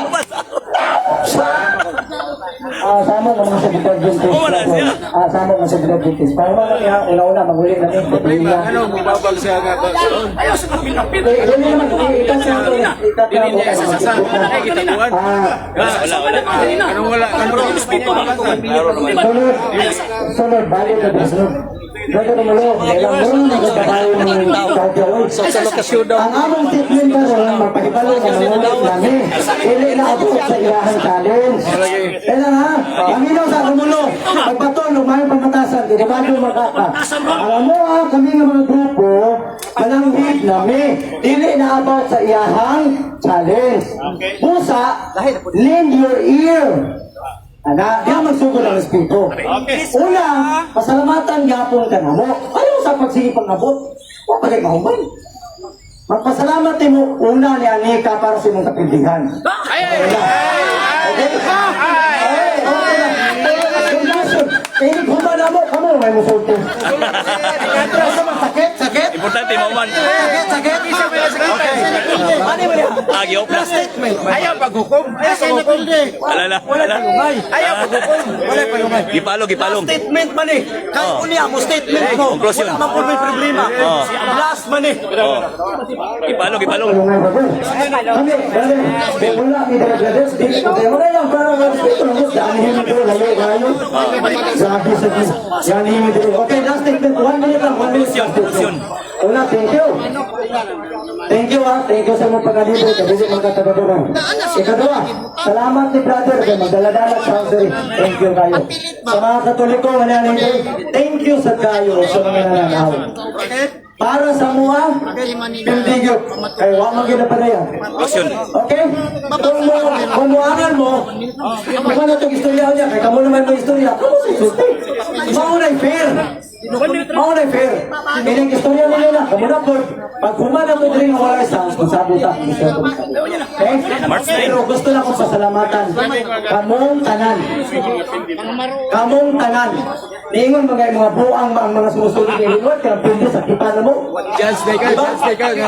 Sama ng mga sekretary Adventist. Oo, wala siya. Sama ng mga sekretary Adventist. Para mga kaya, una-una, maghuli na rin. Ano mo babal siya nga? Ayaw sa kapilapit. Hindi naman, ikat siya. Ikat siya. Nakikitaguan. Wala. Anong wala? Anong Sunod, balik na sunod. Dato na malo, ilang mo na nagkakaroon ng tao. sa lokasyon daw. Ang among statement na ron, magpahibalo na nangulit namin. Hindi na abot sa ilahang challenge. Kaya ha, panginaw sa kumulo, pagpatulo, may pamatasan, dinabado magkaka. Alam mo ha, kami ng mga grupo, malanghit namin. Hindi na abot sa ilahang challenge. Musa, lend your ear. Ana, di ang magsugod ang espiritu. Una, pasalamatan yapon ka na mo. Ayaw sa pagsige pang-abot. O pagay mahumay. Magpasalamat mo, una ni Anika para sa imong kapindihan. Okay? Eh, humana mo, kamo may musulto. Sakit? Importante, mauman. Sakit? Agyo na. Ayaw paghukom. Ayaw paghukom. Alala. Ayaw paghukom. Wala paghukom. Gipalong. Statement man eh. Kahit unya mo statement mo. conclusion. Wala man po may problema. Last man eh. Gipalong. Kami, wala mi Bangladesh, di wala lang para respeto ng Diyos. Danihin mo ito, layo kayo. Sabi sa Diyos, danihin mo ito. Okay, last statement. 1 minute lang, 1 minute. Conclusion. Una, thank you. Thank you thank you sa mga pagkalibre, kasi magkatabaduran. Ikadua, salamat ni brother, kay magdaladala sa Rosary. Thank you kayo. Sa mga Katoliko, thank you sa kayo sa mga nananaw. Para sa mua, pindigyo. Kaya huwag magkinapanaya. Conclusion. Okay? Kung muangan mo, kung ano itong istorya niya, kaya kamo naman mo istorya, kamo sa isulti. Maunay fair. Maunay fair. Ilang istorya nila na, kamo na po, pag humana mo din ang wala isang, masabuta. Okay? Pero gusto na kong pasalamatan. Kamong tanan. Kamong tanan. Niingon mga buang ang mga sumusunod ng inuwat, kaya pindi sa kipan mo.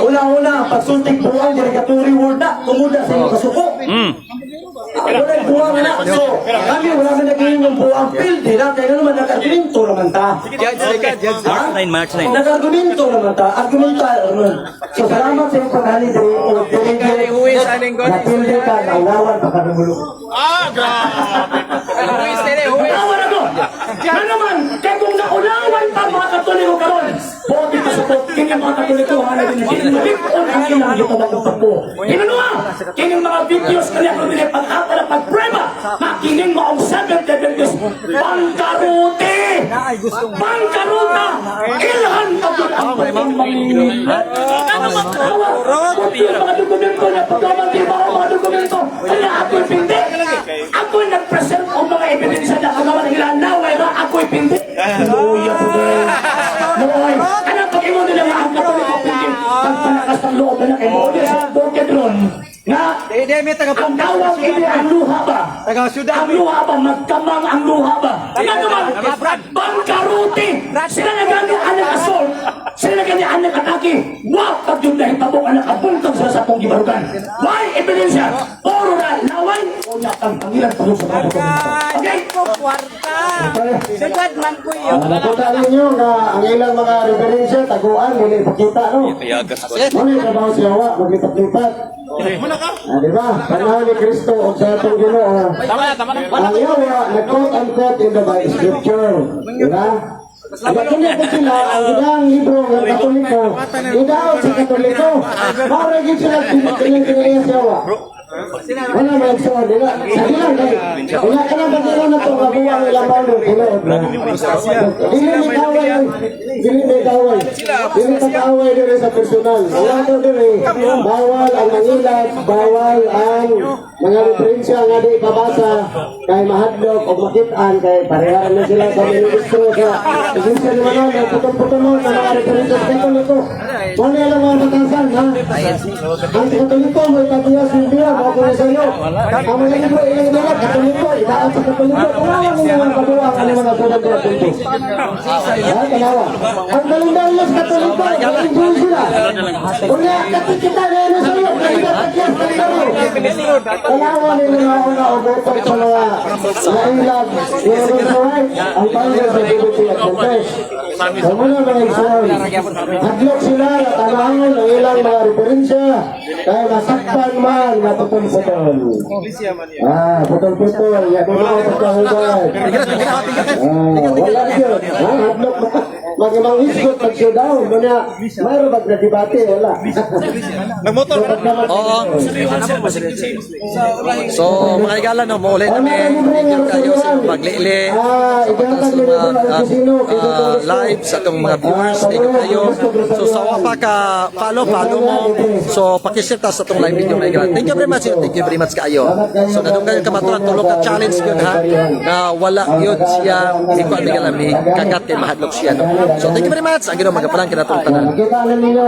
Una-una, pagsulting buang, dirigatory word na, tumuda sa iyong kasuko. Wala yung buwang na. So, kami wala man naging yung buwang pildi na. Kaya naman nag-argumento naman ta. March 9. Nag-argumento naman ta. So, salamat sa iyong paghali. Napildi ka, naunawan pa ka ng mulo. Naunawan ako! Yan naman, kaya kung naunawan pa mga Katoliko karon, bote ka sa tot, kini mga Katoliko, hanapin niya. Kinalipon ang ilang dito na ng pagpo. Kinunua! Kini mga videos kanya kung nila pag-apa na pag-prema, makining mo ang 7 videos. Pangkarote! Pangkaruta! Ilhan pa doon ang pagpong mangingilan. Ano magkawa? Kung yung mga dokumento na pagkamanti ba ang mga dokumento, kaya ako'y pindi. Ako'y nag-present ang mga ebidensya na kagawa ng ilan na, wala ako'y pindi. Hallelujah po din. Noy, anong pag-imo nila mga ang Katoliko pindi? Pagpalakas ng loob na kayo mo, sa bukid ron, nga, ang tawag ini ang luha ba? Ang luha ba? Magkamang ang luha ba? Ano naman? Bangkaruti! Sila na gani anak assault! Sila na gani anak atake! Wow! Pag yung dahil tabong anak abuntang sa sapong gibarugan! Why? Ebidensya! Puro na laway! O niya ang pangilan pagod sa mga dokumento. Okay? Sugad man ko yun. Nakita ninyo na ang ilang mga referensya, taguan, muli ipakita, no? Payagas ko. Muli trabaho si Hawa, maglipat-lipat. Diba? Panahon ni Kristo o sa atong Ginoo. Ang Yawa, nag-quote-unquote in the Bible scripture. Diba? Nagkatuloy po sila, ang ilang libro ng Katoliko, idaot sa Katoliko. Mauragin sila pinag-pinag si Yawa. Wala ba yung suwan nila? Sabi lang kayo. Wala ka lang bagay na ito kabuha ng ilang paulo. Dili may kaway. Dili may kaway. Dili may kaway din sa personal. Wala ito din. Bawal ang mangilat. Bawal ang mga referensya nga di ipabasa kay mahadlok o makitaan kay parehaan na sila sa ministro sa ministro naman nun. Putong-putong mo sa mga referensya sa Katoliko. Wala lang mga matasan ha. Ang Katoliko mo ipatiyas yung biya. Ako na sa iyo. Ang mga libro, ilang mga Katoliko, itaan sa Katoliko. Kalawa mo naman kabuang ang mga sunod na punto. Ha, kalawa. Ang kalendaryos Katoliko, nag-enjoy sila. Una, katikita na yun sa iyo. Kaligat-akyas kalendaryo. Kalawa nila na una o botong sa mga nailag. Meron sa right, ang pangal sa Liberty at Confess. Sa muna mga isuan, hadlok sila na tanahon ang ilang mga referensya. Kaya nasaktan man na putol-putol. Putol-putol. Yakin mo ang pagkahugan. Wala yun. Hadlok ba? Mag-ibang isgot, mag-showdown. Mayroon ba na debate? Wala. Oo. So, mga igala, no, maulit kami. Thank you kayo sa paglili. Sa mga live, sa itong mga viewers. Thank you kayo. So, sa wapa ka, follow mo. So, pakishare ta sa itong live video, mga igala. Thank you very much. Thank you very much kayo. So, nadong kayo kamaturan, tulog ka challenge yun, ha? Na wala yun siya, hindi ko ang kagat kay mahadlok siya, no? So, thank you very much. Ang ginawa, magapalang kinatulog tanan. Kita na ninyo.